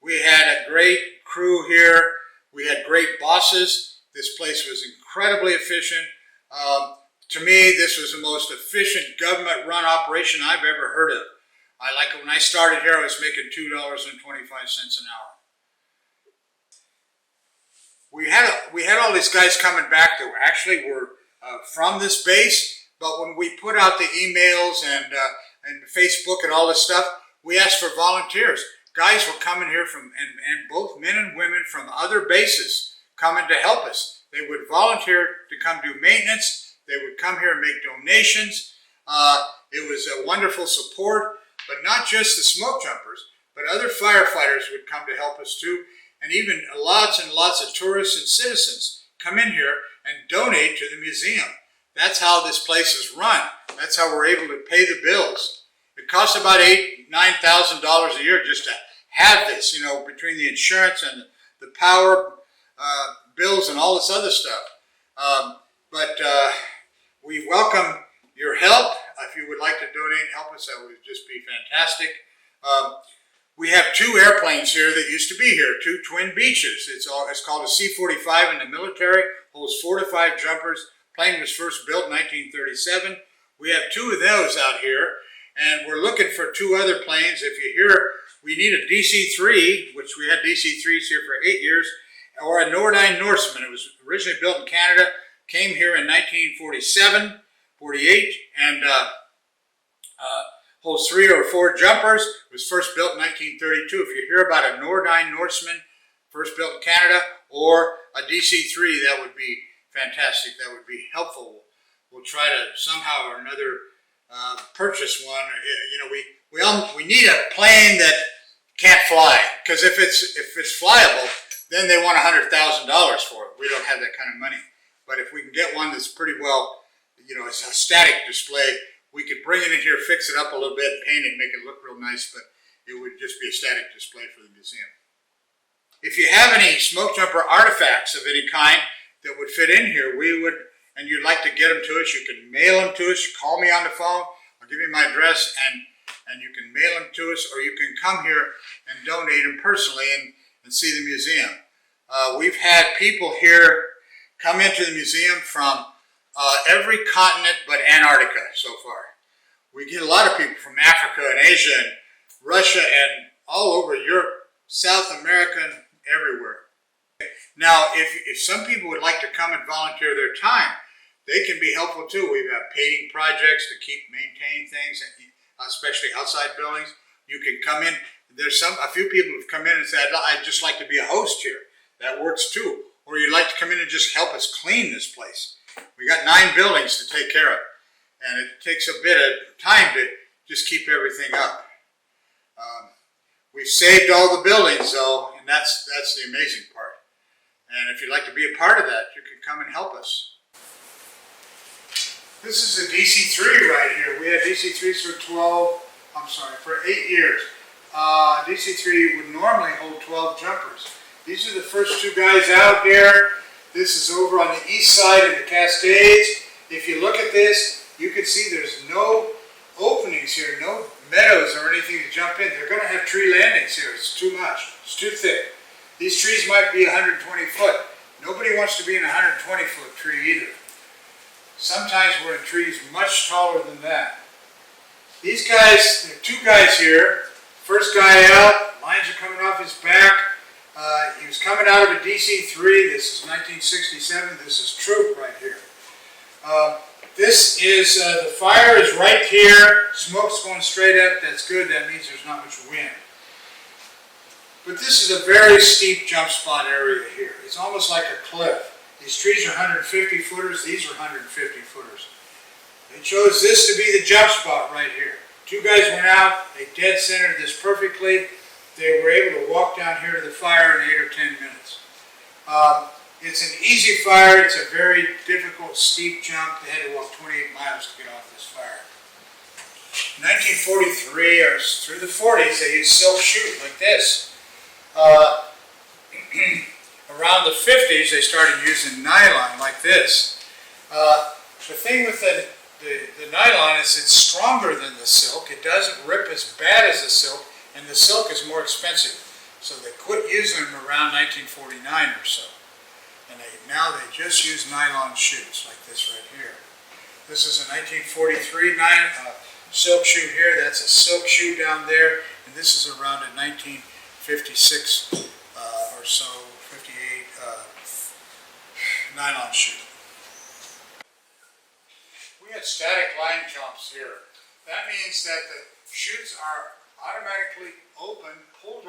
We had a great crew here. We had great bosses. This place was incredibly efficient. To me, this was the most efficient government-run operation I've ever heard of. When I started here, I was making $2.25 an hour. We had all these guys coming back that actually were from this base, but when we put out the emails and Facebook and all this stuff, we asked for volunteers. Guys were coming here and both men and women from other bases coming to help us. They would volunteer to come do maintenance. They would come here and make donations. It was a wonderful support, but not just the smoke jumpers, but other firefighters would come to help us too. And even lots and lots of tourists and citizens come in here and donate to the museum. That's how this place is run. That's how we're able to pay the bills. It costs about $8,000–9,000 a year just to have this, between the insurance and the power bills and all this other stuff. But we welcome your help. If you would like to donate and help us, that would just be fantastic. We have 2 airplanes here that used to be here, 2 twin Beechers. It's called a C-45 in the military, holds 4 to 5 jumpers. Plane was first built in 1937. We have 2 of those out here, and we're looking for 2 other planes. If you hear, we need a DC-3, which we had DC-3s here for 8 years, or a Nordine Norseman. It was originally built in Canada, came here in 1947, 48, and holds 3 or 4 jumpers. It was first built in 1932. If you hear about a Nordine Norseman, first built in Canada, or a DC-3, that would be fantastic. That would be helpful. We'll try to somehow or another purchase one. We need a plane that can't fly, because if it's flyable, then they want $100,000 for it. We don't have that kind of money. But if we can get one that's pretty well, it's a static display, we could bring it in here, fix it up a little bit, paint it, make it look real nice, but it would just be a static display for the museum. If you have any smoke jumper artifacts of any kind that would fit in here, and you'd like to get them to us, you can mail them to us, call me on the phone, I'll give you my address, and you can mail them to us, or you can come here and donate them personally and see the museum. We've had people here come into the museum from every continent but Antarctica so far. We get a lot of people from Africa and Asia and Russia and all over Europe, South America, and everywhere. Now, if some people would like to come and volunteer their time, they can be helpful too. We've got painting projects to keep maintaining things, especially outside buildings. You can come in. There's a few people who've come in and said, I'd just like to be a host here. That works too. Or you'd like to come in and just help us clean this place. We got 9 buildings to take care of. And it takes a bit of time to just keep everything up. We've saved all the buildings though, and that's the amazing part. And if you'd like to be a part of that, you can come and help us. This is a DC-3 right here. We had DC-3s for 8 years. DC-3 would normally hold 12 jumpers. These are the first 2 guys out there. This is over on the east side of the Cascades. If you look at this, you can see there's no openings here, no meadows or anything to jump in. They're going to have tree landings here. It's too much. It's too thick. These trees might be 120 foot. Nobody wants to be in a 120 foot tree either. Sometimes we're in trees much taller than that. These guys, there are 2 guys here. First guy out, lines are coming off his back. He was coming out of a DC-3. This is 1967. This is Troop right here. This is, the fire is right here. Smoke's going straight up. That's good. That means there's not much wind. But this is a very steep jump spot area here. It's almost like a cliff. These trees are 150 footers. These are 150 footers. They chose this to be the jump spot right here. 2 guys went out. They dead centered this perfectly. They were able to walk down here to the fire in 8 or 10 minutes. It's an easy fire. It's a very difficult, steep jump. They had to walk 28 miles to get off this fire. 1943 or through the 40s, they used silk chute like this. Around the 50s, they started using nylon like this. The thing with the nylon is it's stronger than the silk. It doesn't rip as bad as the silk, and the silk is more expensive. So they quit using them around 1949 or so. And now they just use nylon chutes like this right here. This is a 1943 silk chute here. That's a silk chute down there. And this is around a 1956 or so, 58 nylon chute. We had static line jumps here. That means that the chutes are automatically pulled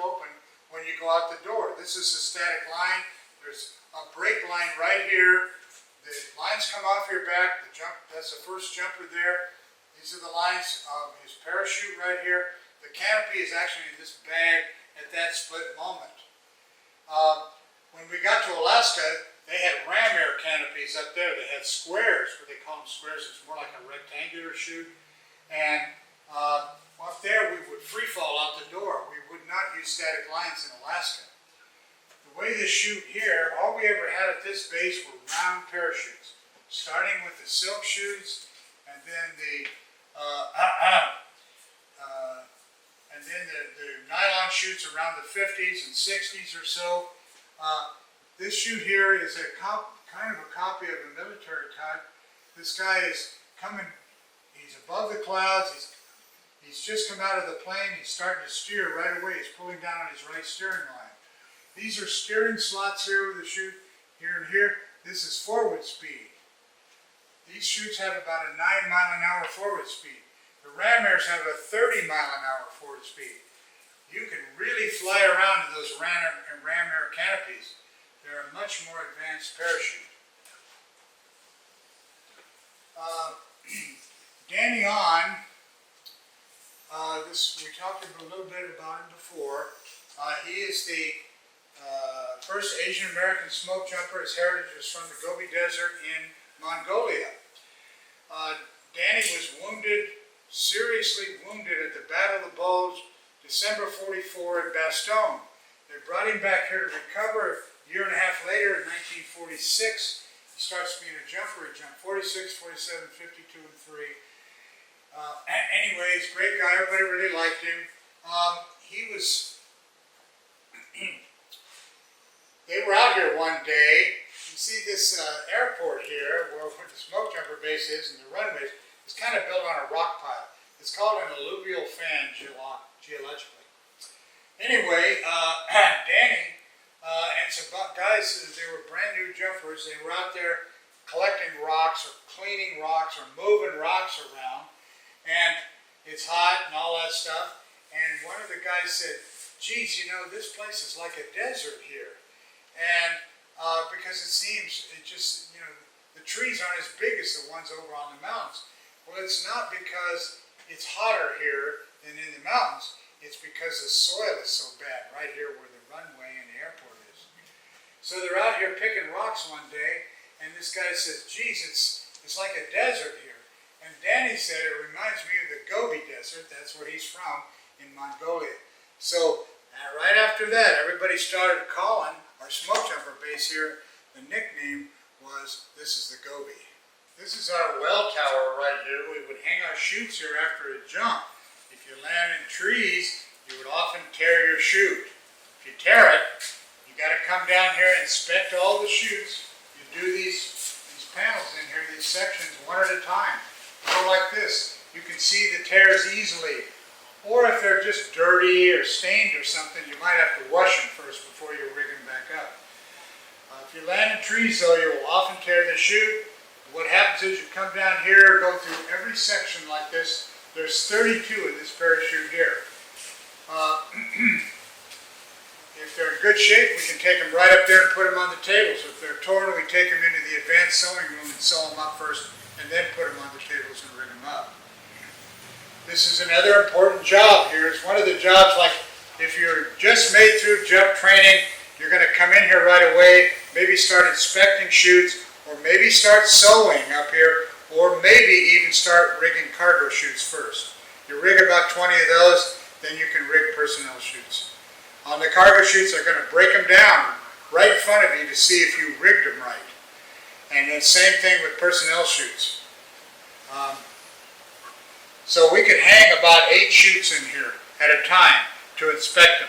open when you go out the door. This is a static line. There's a brake line right here. The lines come off your back. That's the first jumper there. These are the lines of his parachute right here. The canopy is actually in this bag at that split moment. When we got to Alaska, they had ram air canopies up there. They had squares, what they call them squares. It's more like a rectangular chute. And up there, we would free fall out the door. We would not use static lines in Alaska. The way this chute here, all we ever had at this base were round parachutes, starting with the silk chutes, and then the nylon chutes around the 50s and 60s or so. This chute here is kind of a copy of a military type. This guy is coming, he's above the clouds, he's just come out of the plane, he's starting to steer right away, he's pulling down on his right steering line. These are steering slots here with the chute, here and here. This is forward speed. These chutes have about a 9-mile-an-hour forward speed. The ram airs have a 30-mile-an-hour forward speed. You can really fly around in those ram air canopies. They're a much more advanced parachute. Danny On, we talked a little bit about him before. He is the first Asian American smoke jumper. His heritage is from the Gobi Desert in Mongolia. Danny was seriously wounded at the Battle of the Bulge, December 44 at Bastogne. They brought him back here to recover. A year and a half later, in 1946, he starts being a jumper. He jumped 46, 47, 52, and 3. Anyways, great guy. Everybody really liked him. They were out here one day in see this airport here, where the Smokejumper Base is, and the runways, is kind of built on a rock pile. It's called an alluvial fan geologically. Anyway, Danny and some guys, they were brand new jumpers. They were out there collecting rocks or cleaning rocks or moving rocks around. And it's hot and all that stuff. And one of the guys said, geez, you know, this place is like a desert here. And because it seems, the trees aren't as big as the ones over on the mountains. Well, it's not because it's hotter here than in the mountains. It's because the soil is so bad right here where the runway and the airport is. So they're out here picking rocks one day, and this guy says, geez, it's like a desert here. And Danny said it reminds me of the Gobi Desert. That's where he's from, in Mongolia. So right after that, everybody started calling our Smokejumper base here. The nickname was, this is the Gobi. This is our well tower right here. We would hang our chutes here after a jump. If you land in trees, you would often tear your chute. If you tear it, you got to come down here and inspect all the chutes. You do these panels in here, these sections, one at a time. Go like this. You can see the tears easily. Or if they're just dirty or stained or something, you might have to wash them first before you rig them back up. If you land in trees, though, you will often tear the chute. What happens is you come down here, go through every section like this. There's 32 in this parachute here. If they're in good shape, we can take them right up there and put them on the tables. If they're torn, we take them into the advanced sewing room and sew them up first, and then put them on the tables and rig them up. This is another important job here. It's one of the jobs, like if you're just made through jump training, you're going to come in here right away, maybe start inspecting chutes, or maybe start sewing up here, or maybe even start rigging cargo chutes first. You rig about 20 of those, then you can rig personnel chutes. On the cargo chutes, they're going to break them down right in front of you to see if you rigged them right. And then same thing with personnel chutes. So we could hang about 8 chutes in here at a time to inspect them.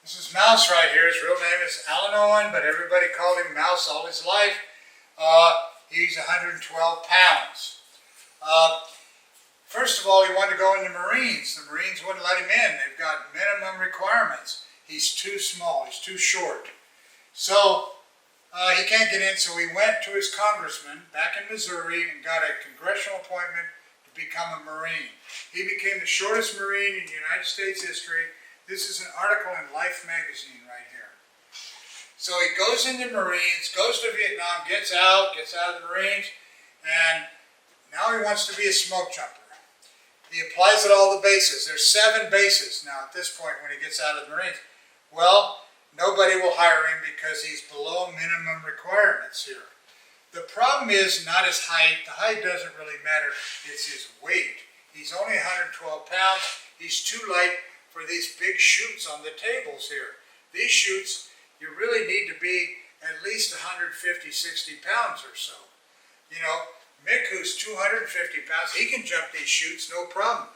This is Mouse right here. His real name is Alan Owen, but everybody called him Mouse all his life. He's 112 pounds. First of all, he wanted to go in the Marines. The Marines wouldn't let him in. They've got minimum requirements. He's too small. He's too short. So he can't get in, so he went to his congressman back in Missouri and got a congressional appointment to become a Marine. He became the shortest Marine in United States history. This is an article in Life magazine right here. So he goes in the Marines, goes to Vietnam, gets out of the Marines, and now he wants to be a smoke jumper. He applies at all the bases. There's 7 bases now at this point when he gets out of the Marines. Well, nobody will hire him because he's below minimum requirements here. The problem is not his height. The height doesn't really matter. It's his weight. He's only 112 pounds. He's too light for these big chutes on the tables here. These chutes, you really need to be at least 150, 60 pounds or so. You know, Mick, who's 250 pounds, he can jump these chutes, no problem.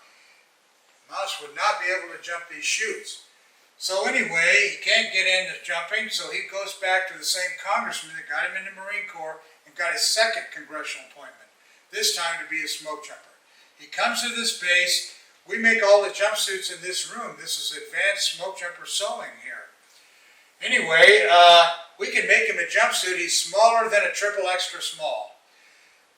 Mouse would not be able to jump these chutes. So anyway, he can't get into jumping, so he goes back to the same congressman that got him in the Marine Corps and got his second congressional appointment, this time to be a smoke jumper. He comes to this base. We make all the jumpsuits in this room. This is advanced smoke jumper sewing here. Anyway, we can make him a jumpsuit. He's smaller than a triple extra small.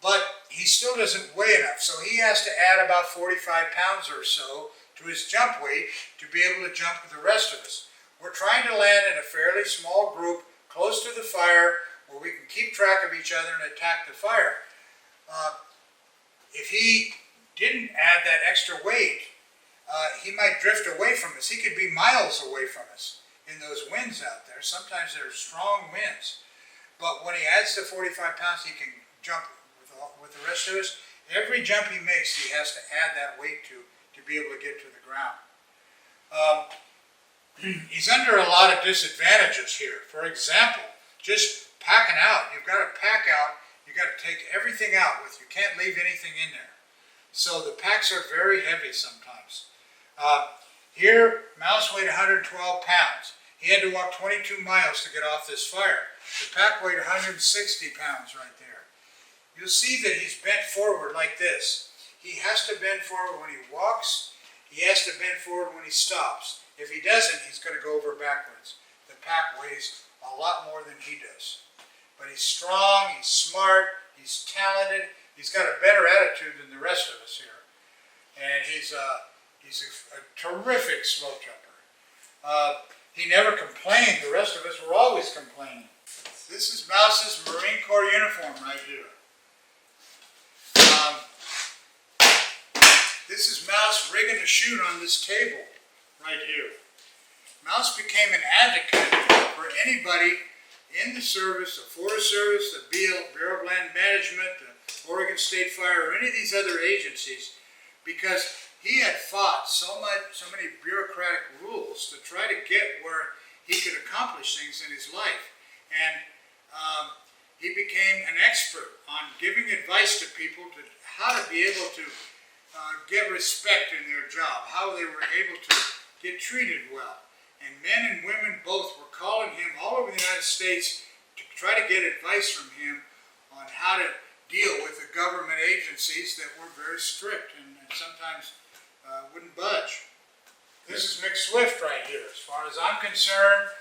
But he still doesn't weigh enough, so he has to add about 45 pounds or so to his jump weight to be able to jump with the rest of us. We're trying to land in a fairly small group close to the fire where we can keep track of each other and attack the fire. If he didn't add that extra weight, he might drift away from us. He could be miles away from us in those winds out there. Sometimes there are strong winds. But when he adds the 45 pounds, he can jump with the rest of us. Every jump he makes, he has to add that weight to be able to get to the ground. He's under a lot of disadvantages here. For example, just packing out. You've got to pack out. You've got to take everything out with you. You can't leave anything in there. So the packs are very heavy sometimes. Here, Mouse weighed 112 pounds. He had to walk 22 miles to get off this fire. The pack weighed 160 pounds right there. You'll see that he's bent forward like this. He has to bend forward when he walks. He has to bend forward when he stops. If he doesn't, he's going to go over backwards. The pack weighs a lot more than he does. But he's strong, he's smart, he's talented. He's got a better attitude than the rest of us here. And he's a terrific smoke jumper. He never complained. The rest of us were always complaining. This is Mouse's Marine Corps uniform right here. This is Mouse rigging a chute on this table right here. Mouse became an advocate for anybody in the service, the Forest Service, the Bureau of Land Management, the Oregon State Fire, or any of these other agencies, because he had fought so many bureaucratic rules to try to get where he could accomplish things in his life. And he became an expert on giving advice to people to how to be able to get respect in their job, how they were able to get treated well. And men and women both were calling him all over the United States to try to get advice from him on how to deal with the government agencies that were very strict and sometimes wouldn't budge. This is Mick Swift right here. As far as I'm concerned,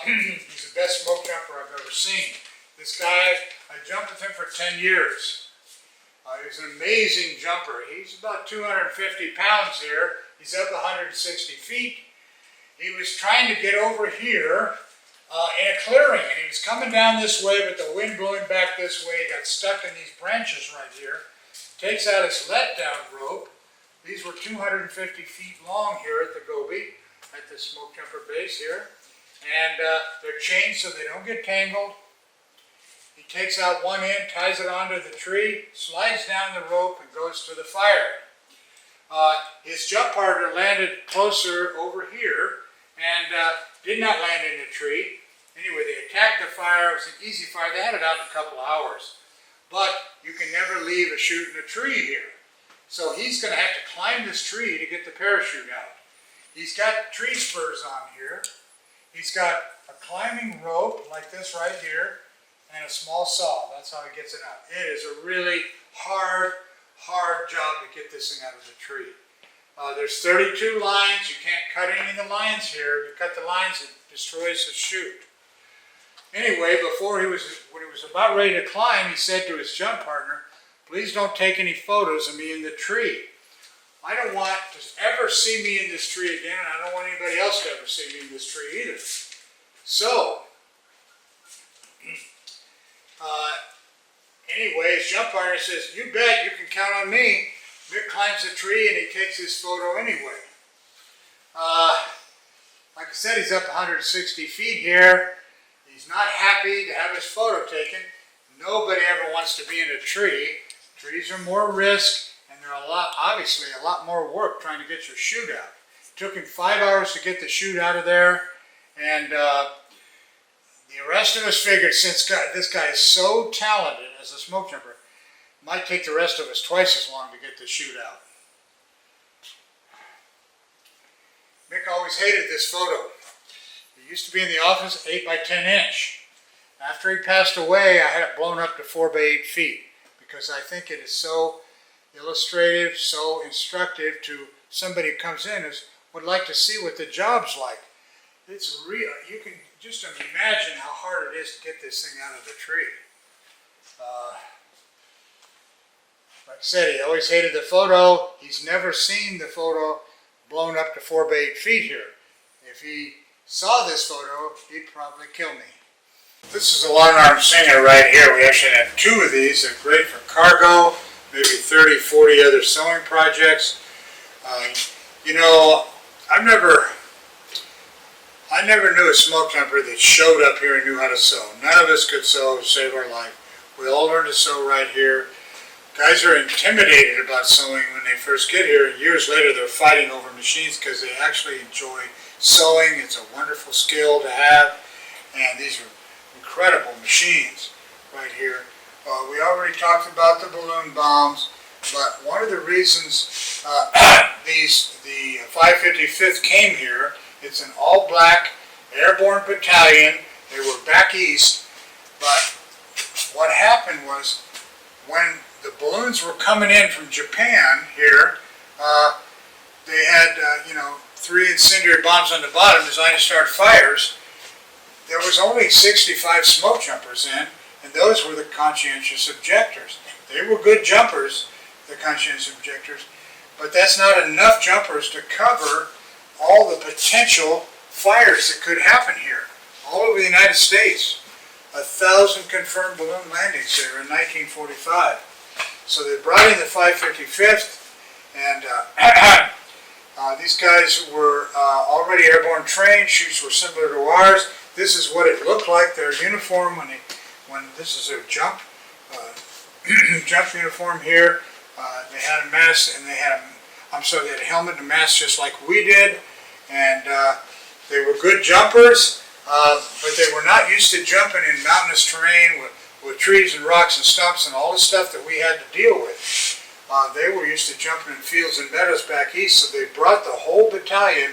he's the best smoke jumper I've ever seen. This guy, I jumped with him for 10 years. He's an amazing jumper. He's about 250 pounds here. He's up 160 feet. He was trying to get over here in a clearing, and he was coming down this way, but the wind blowing back this way. He got stuck in these branches right here. Takes out his let-down rope. These were 250 feet long here at the Gobi, at the Smokejumper Base here. And they're chained so they don't get tangled. He takes out one end, ties it onto the tree, slides down the rope, and goes to the fire. His jump partner landed closer over here and did not land in the tree. Anyway, they attacked the fire. It was an easy fire. They had it out in a couple of hours. But you can never leave a chute in a tree here. So he's going to have to climb this tree to get the parachute out. He's got tree spurs on here. He's got a climbing rope like this right here and a small saw. That's how he gets it out. It is a really hard job to get this thing out of the tree. There's 32 lines. You can't cut any of the lines here. You cut the lines, it destroys the chute. Anyway, when he was about ready to climb, he said to his jump partner, "Please don't take any photos of me in the tree. I don't want to ever see me in this tree again, and I don't want anybody else to ever see me in this tree either." So, anyway, his jump partner says, "You bet, you can count on me." Mick climbs the tree and he takes his photo anyway. Like I said, he's up 160 feet here. He's not happy to have his photo taken. Nobody ever wants to be in a tree. Trees are more risk, and they're obviously a lot more work trying to get your chute out. It took him 5 hours to get the chute out of there, and the rest of us figured, since this guy is so talented as a smoke jumper, it might take the rest of us twice as long to get the chute out. Mick always hated this photo. It used to be in the office, 8 by 10 inch. After he passed away, I had it blown up to 4 by 8 feet because I think it is so illustrative, so instructive to somebody who comes in and would like to see what the job's like. It's real. You can just imagine how hard it is to get this thing out of the tree. Like I said, he always hated the photo. He's never seen the photo blown up to 4 by 8 feet here. If he saw this photo, he'd probably kill me. This is a long-arm singer right here. We actually have 2 of these. They're great for cargo, maybe 30, 40 other sewing projects. You know, I never knew a smoke jumper that showed up here and knew how to sew. None of us could sew to save our life. We all learned to sew right here. Guys are intimidated about sewing when they first get here. Years later, they're fighting over machines because they actually enjoy sewing. It's a wonderful skill to have, and these are incredible machines right here. We already talked about the balloon bombs, but one of the reasons the 555th came here, it's an all-black airborne battalion. They were back east, but what happened was when the balloons were coming in from Japan here, they had, 3 incendiary bombs on the bottom designed to start fires. There was only 65 smoke jumpers in, and those were the conscientious objectors. They were good jumpers, the conscientious objectors, but that's not enough jumpers to cover all the potential fires that could happen here, all over the United States. 1,000 confirmed balloon landings there in 1945. So they brought in the 555th, and these guys were already airborne trained. Chutes were similar to ours. This is what it looked like. Their uniform when this is their jump jump uniform here. They had a mask and they had they had a helmet and a mask just like we did, and they were good jumpers, but they were not used to jumping in mountainous terrain with trees and rocks and stumps and all the stuff that we had to deal with. They were used to jumping in fields and meadows back east, so they brought the whole battalion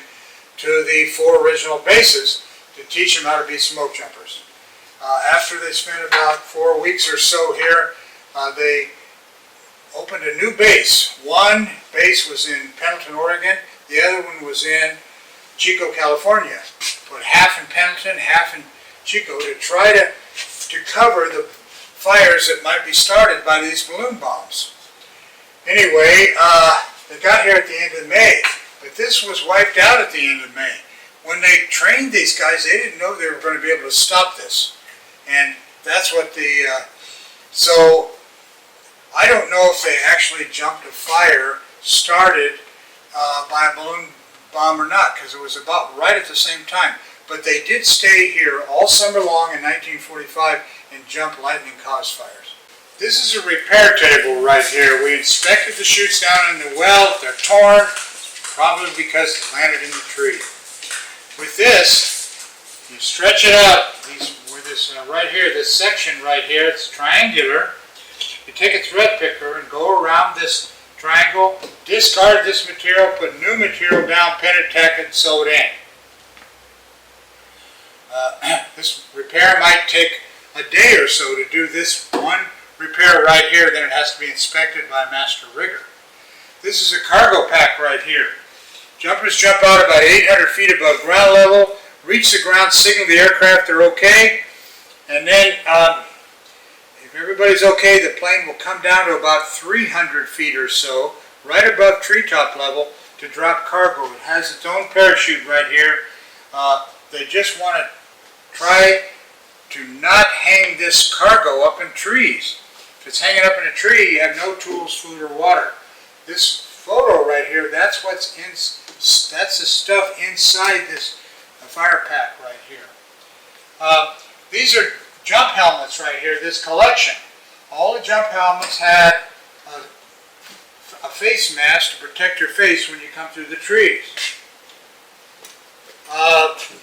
to the 4 original bases to teach them how to be smoke jumpers. After they spent about 4 weeks or so here, they opened a new base. One base was in Pendleton, Oregon. The other one was in Chico, California. Put half in Pendleton, half in Chico to try to cover the fires that might be started by these balloon bombs. Anyway, they got here at the end of May, but this was wiped out at the end of May. When they trained these guys, they didn't know they were going to be able to stop this. And that's what so I don't know if they actually jumped a fire started by a balloon bomb or not, because it was about right at the same time. But they did stay here all summer long in 1945 and jump lightning-caused fires. This is a repair table right here. We inspected the chutes down in the well. They're torn, probably because it landed in the tree. With this, you stretch it out. With this right here, this section right here, it's triangular. You take a thread picker and go around this triangle, discard this material, put new material down, pin it, tack it, and sew it in. This repair might take a day or so to do this one repair right here, then it has to be inspected by a master rigger. This is a cargo pack right here. Jumpers jump out about 800 feet above ground level, reach the ground, signal the aircraft they're okay, and then if everybody's okay, the plane will come down to about 300 feet or so, right above treetop level, to drop cargo. It has its own parachute right here. They just want to try to not hang this cargo up in trees. If it's hanging up in a tree, you have no tools, food, or water. This photo right here, that's the stuff inside this fire pack right here. These are jump helmets right here, this collection. All the jump helmets had a face mask to protect your face when you come through the trees.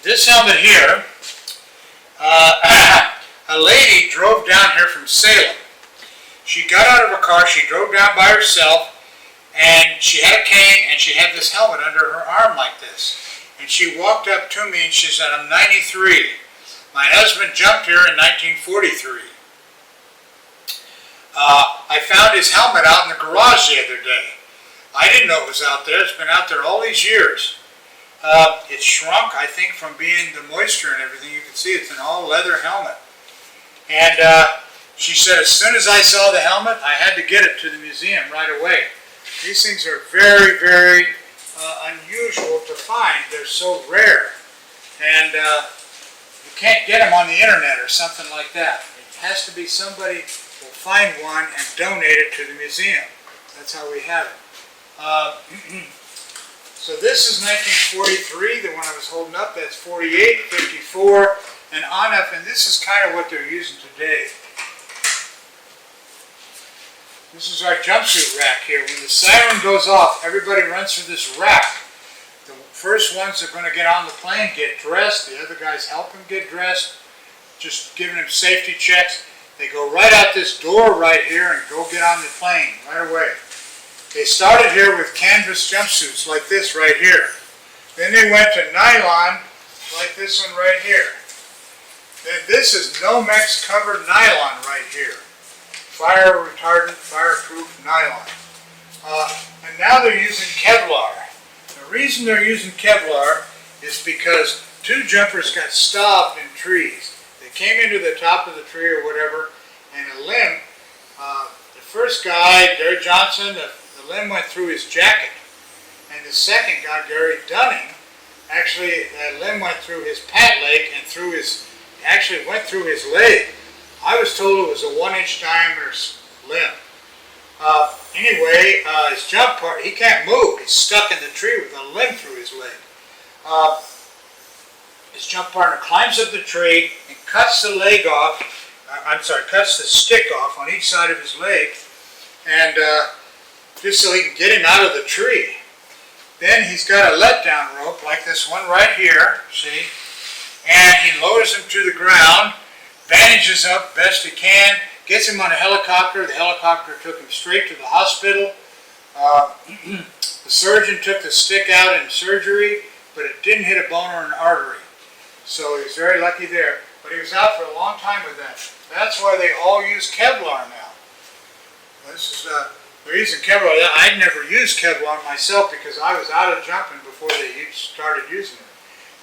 This helmet here, a lady drove down here from Salem. She got out of her car, she drove down by herself, and she had a cane and she had this helmet under her arm like this. And she walked up to me and she said, "I'm 93. My husband jumped here in 1943. I found his helmet out in the garage the other day. I didn't know it was out there. It's been out there all these years. It shrunk, I think, from being the moisture and everything. You can see it's an all leather helmet." And she said, "As soon as I saw the helmet, I had to get it to the museum right away." These things are very, very unusual to find. They're so rare. And you can't get them on the internet or something like that. It has to be somebody will find one and donate it to the museum. That's how we have it. So this is 1943, the one I was holding up. That's 48, 54, and on up. And this is kind of what they're using today. This is our jumpsuit rack here. When the siren goes off, everybody runs through this rack. The first ones that are going to get on the plane get dressed. The other guys help them get dressed, just giving them safety checks. They go right out this door right here and go get on the plane right away. They started here with canvas jumpsuits like this right here. Then they went to nylon like this one right here. Then this is Nomex covered nylon right here. Fire retardant, fireproof nylon. And now they're using Kevlar. The reason they're using Kevlar is because two jumpers got stopped in trees. They came into the top of the tree or whatever, and a limb, the first guy, Gary Johnson, the limb went through his jacket. And the second guy, Gary Dunning, actually that limb went through his pant leg and actually went through his leg. I was told it was a 1-inch diameter limb. Anyway, his jump part, he can't move. He's stuck in the tree with a limb through his leg. His jump partner climbs up the tree and cuts the leg off, cuts the stick off on each side of his leg, and just so he can get him out of the tree. Then he's got a letdown rope like this one right here, see? And he lowers him to the ground, bandages up best he can, gets him on a helicopter. The helicopter took him straight to the hospital. The surgeon took the stick out in surgery, but it didn't hit a bone or an artery. So he was very lucky there. But he was out for a long time with that. That's why they all use Kevlar now. This is, they're using Kevlar. I'd never used Kevlar myself because I was out of jumping before they started using it.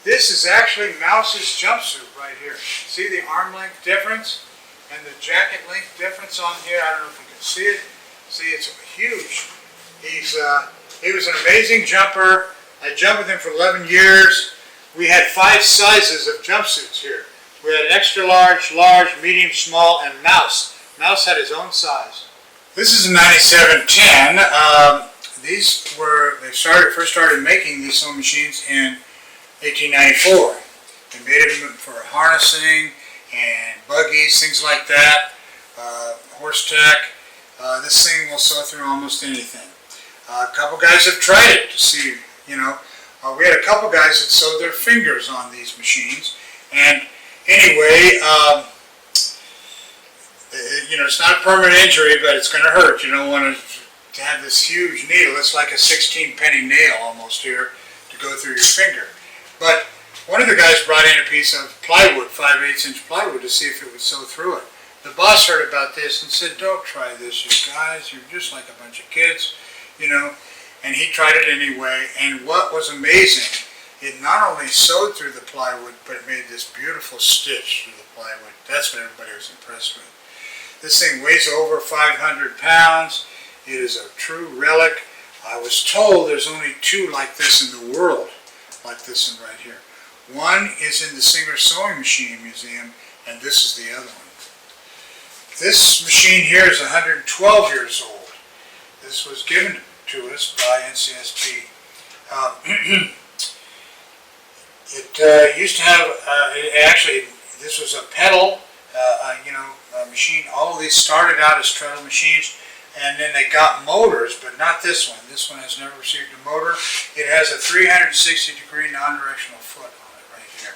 This is actually Mouse's jumpsuit right here. See the arm length difference and the jacket length difference on here? I don't know if you can see it. See, it's huge. He was an amazing jumper. I jumped with him for 11 years. We had 5 sizes of jumpsuits here. We had extra large, large, medium, small, and Mouse. Mouse had his own size. This is a 9710. They first started making these sewing machines in 1894. They made them for harnessing and buggies, things like that, horse tack. This thing will sew through almost anything. A couple guys have tried it to see, we had a couple guys that sewed their fingers on these machines. And anyway, it's not a permanent injury, but it's going to hurt. You don't want to have this huge needle. It's like a 16-penny nail almost here to go through your finger. But one of the guys brought in a piece of plywood, 5/8-inch plywood, to see if it would sew through it. The boss heard about this and said, "Don't try this, you guys. You're just like a bunch of kids, And he tried it anyway. And what was amazing, it not only sewed through the plywood, but it made this beautiful stitch through the plywood. That's what everybody was impressed with. This thing weighs over 500 pounds. It is a true relic. I was told there's only 2 like this in the world, like this one right here. One is in the Singer Sewing Machine Museum, and this is the other one. This machine here is 112 years old. This was given to us by NCSP. It used to have, this was a pedal, machine. All of these started out as treadle machines, and then they got motors, but not this one. This one has never received a motor. It has a 360-degree non-directional foot on it right here.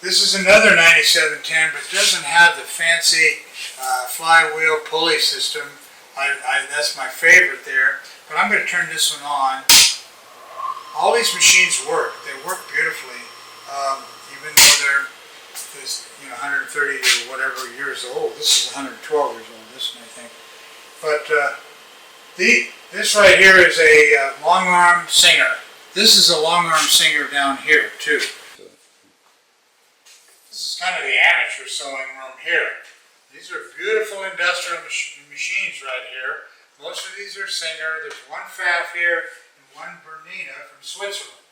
This is another 9710, but doesn't have the fancy flywheel pulley system. That's my favorite there, but I'm going to turn this one on. All these machines work. They work beautifully, even though they're 130 or whatever years old. This is 112 years old, this one I think. But this right here is a long arm Singer. This is a long arm Singer down here too. This is kind of the amateur sewing room here. These are beautiful industrial machines right here. Most of these are Singer. There's one Pfaff here and one Bernina from Switzerland.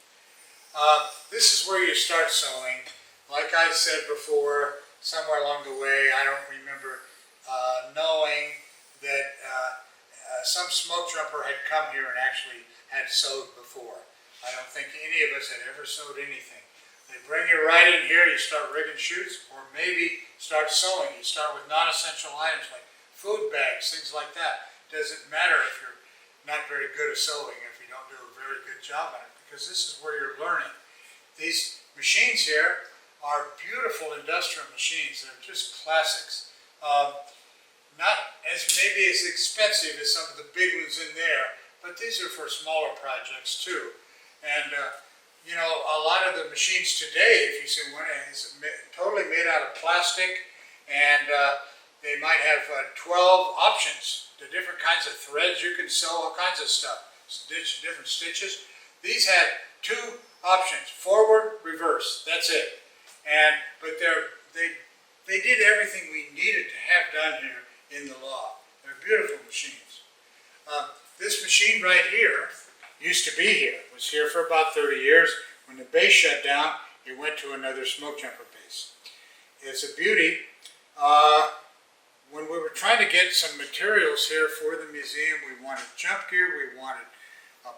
This is where you start sewing. Like I said before, somewhere along the way, I don't remember knowing that some smoke jumper had come here and actually had sewed before. I don't think any of us had ever sewed anything. They bring you right in here, you start rigging chutes, or maybe start sewing. You start with non-essential items like food bags, things like that. Doesn't matter if you're not very good at sewing, if you don't do a very good job on it, because this is where you're learning. These machines here are beautiful industrial machines. They're just classics. Not maybe as expensive as some of the big ones in there, but these are for smaller projects too. And you know, a lot of the machines today, if you see one, is totally made out of plastic, and they might have 12 options. The different kinds of threads you can sew, all kinds of stuff, different stitches. These had 2 options: forward, reverse. That's it. But they did everything we needed to have done here in the law. They're beautiful machines. This machine right here used to be here. It was here for about 30 years. When the base shut down, it went to another Smokejumper base. It's a beauty. When we were trying to get some materials here for the museum, we wanted jump gear, we wanted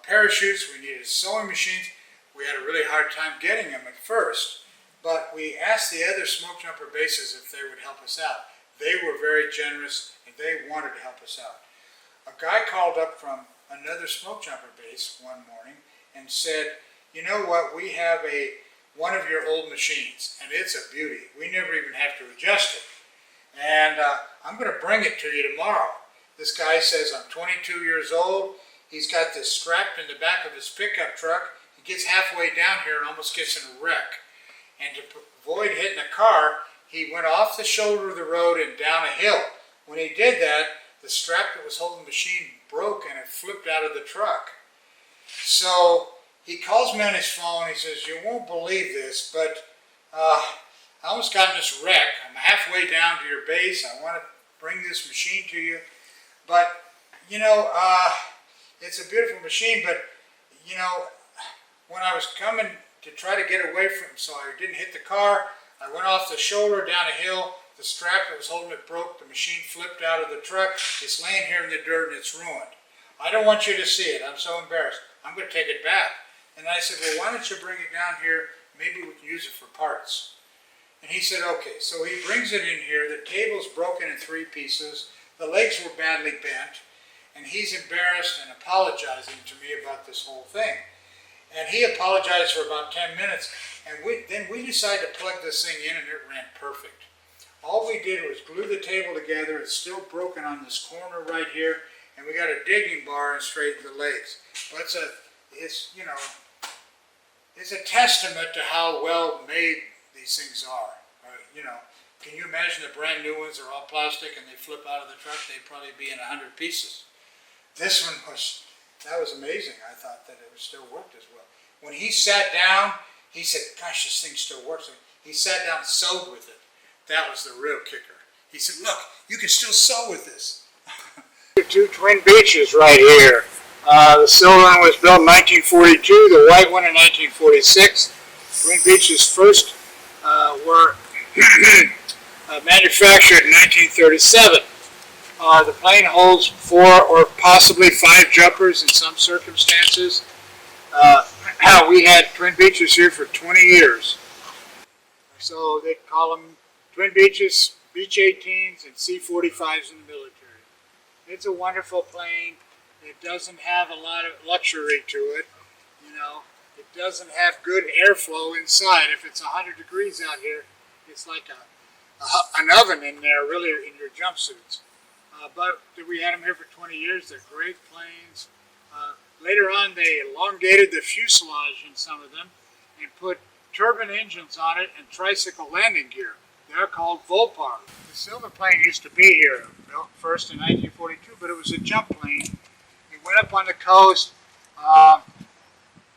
parachutes, we needed sewing machines. We had a really hard time getting them at first, but we asked the other Smokejumper bases if they would help us out. They were very generous, and they wanted to help us out. A guy called up from another Smokejumper base one morning and said, "You know what, we have one of your old machines, and it's a beauty. We never even have to adjust it. And I'm going to bring it to you tomorrow." This guy says, "I'm 22 years old. He's got this strapped in the back of his pickup truck. He gets halfway down here and almost gets in a wreck. And to avoid hitting a car, he went off the shoulder of the road and down a hill. When he did that, the strap that was holding the machine broke and it flipped out of the truck." So he calls me on his phone. He says, "You won't believe this, but I almost got in this wreck. I'm halfway down to your base. I want to bring this machine to you. But, you know, it's a beautiful machine, but, you know, when I was coming to try to get away from him so I didn't hit the car, I went off the shoulder down a hill. The strap that was holding it broke. The machine flipped out of the truck. It's laying here in the dirt and it's ruined. I don't want you to see it. I'm so embarrassed. I'm going to take it back." And I said, "Well, why don't you bring it down here? Maybe we can use it for parts." And he said, "Okay." So he brings it in here. The table's broken in 3 pieces. The legs were badly bent. And he's embarrassed and apologizing to me about this whole thing. And he apologized for about 10 minutes. And then we decided to plug this thing in, and it ran perfect. All we did was glue the table together. It's still broken on this corner right here. And we got a digging bar and straightened the legs. But it's a testament to how well made these things are. You know, can you imagine the brand new ones are all plastic and they flip out of the truck? They'd probably be in 100 pieces. This one that was amazing. I thought that it still worked as well. When he sat down, he said, "Gosh, this thing still works." He sat down and sewed with it. That was the real kicker. He said, "Look, you can still sew with this." 2 twin beaches right here. The silver one was built in 1942, the white one in 1946. Twin Beaches first were manufactured in 1937. The plane holds 4 or possibly 5 jumpers in some circumstances. We had Twin Beaches here for 20 years. So they call them Twin Beaches, Beach 18s, and C-45s in the military. It's a wonderful plane. It doesn't have a lot of luxury to it. You know, it doesn't have good airflow inside. If it's 100 degrees out here, it's like an oven in there, really, in your jumpsuits. But we had them here for 20 years. They're great planes. Later on, they elongated the fuselage in some of them and put turbine engines on it and tricycle landing gear. They're called Volpar. The silver plane used to be here, built first in 1942, but it was a jump plane. It went up on the coast.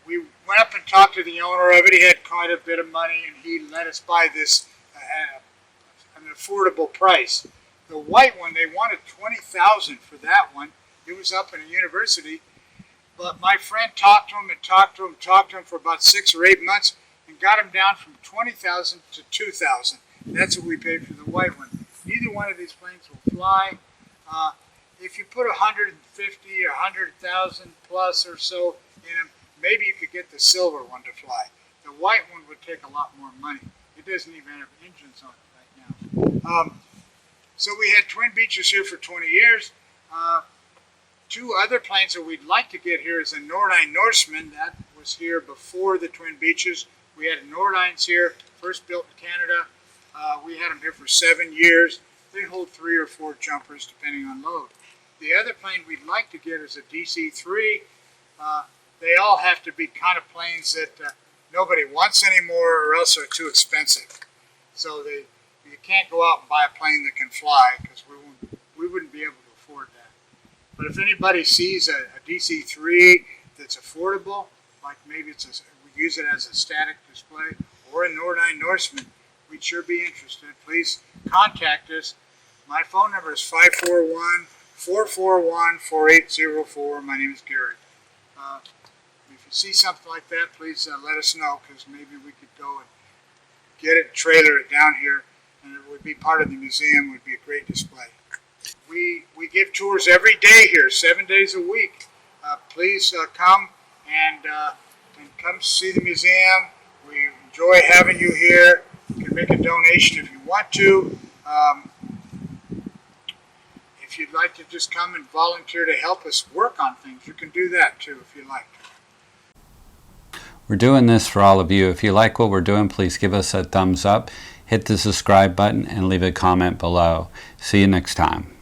We went up and talked to the owner of it. He had quite a bit of money, and he let us buy this at an affordable price. The white one, they wanted $20,000 for that one. It was up in a university. But my friend talked to him and talked to him for about 6 or 8 months and got him down from $20,000 to $2,000. That's what we paid for the white one. Neither one of these planes will fly. If you put 150 or 100,000 plus or so in them, maybe you could get the silver one to fly. The white one would take a lot more money. It doesn't even have engines on it right now. So we had Twin Beaches here for 20 years. 2 other planes that we'd like to get here is a Nordine Norseman. That was here before the Twin Beaches. We had Nordines here, first built in Canada. We had them here for 7 years. They hold 3 or 4 jumpers depending on load. The other plane we'd like to get is a DC-3. They all have to be kind of planes that nobody wants anymore, or else they're too expensive. So you can't go out and buy a plane that can fly, because we wouldn't be able to afford that. But if anybody sees a DC-3 that's affordable, like maybe we use it as a static display, or a Nordine Norseman, we'd sure be interested. Please contact us. My phone number is 541-441-4804. My name is Gary. If you see something like that, please let us know, because maybe we could go and get it, trailer it down here, and it would be part of the museum. It would be a great display. We give tours every day here, 7 days a week. Please come and come see the museum. We enjoy having you here. You can make a donation if you want to. If you'd like to just come and volunteer to help us work on things, you can do that too if you like. We're doing this for all of you. If you like what we're doing, please give us a thumbs up, hit the subscribe button, and leave a comment below. See you next time.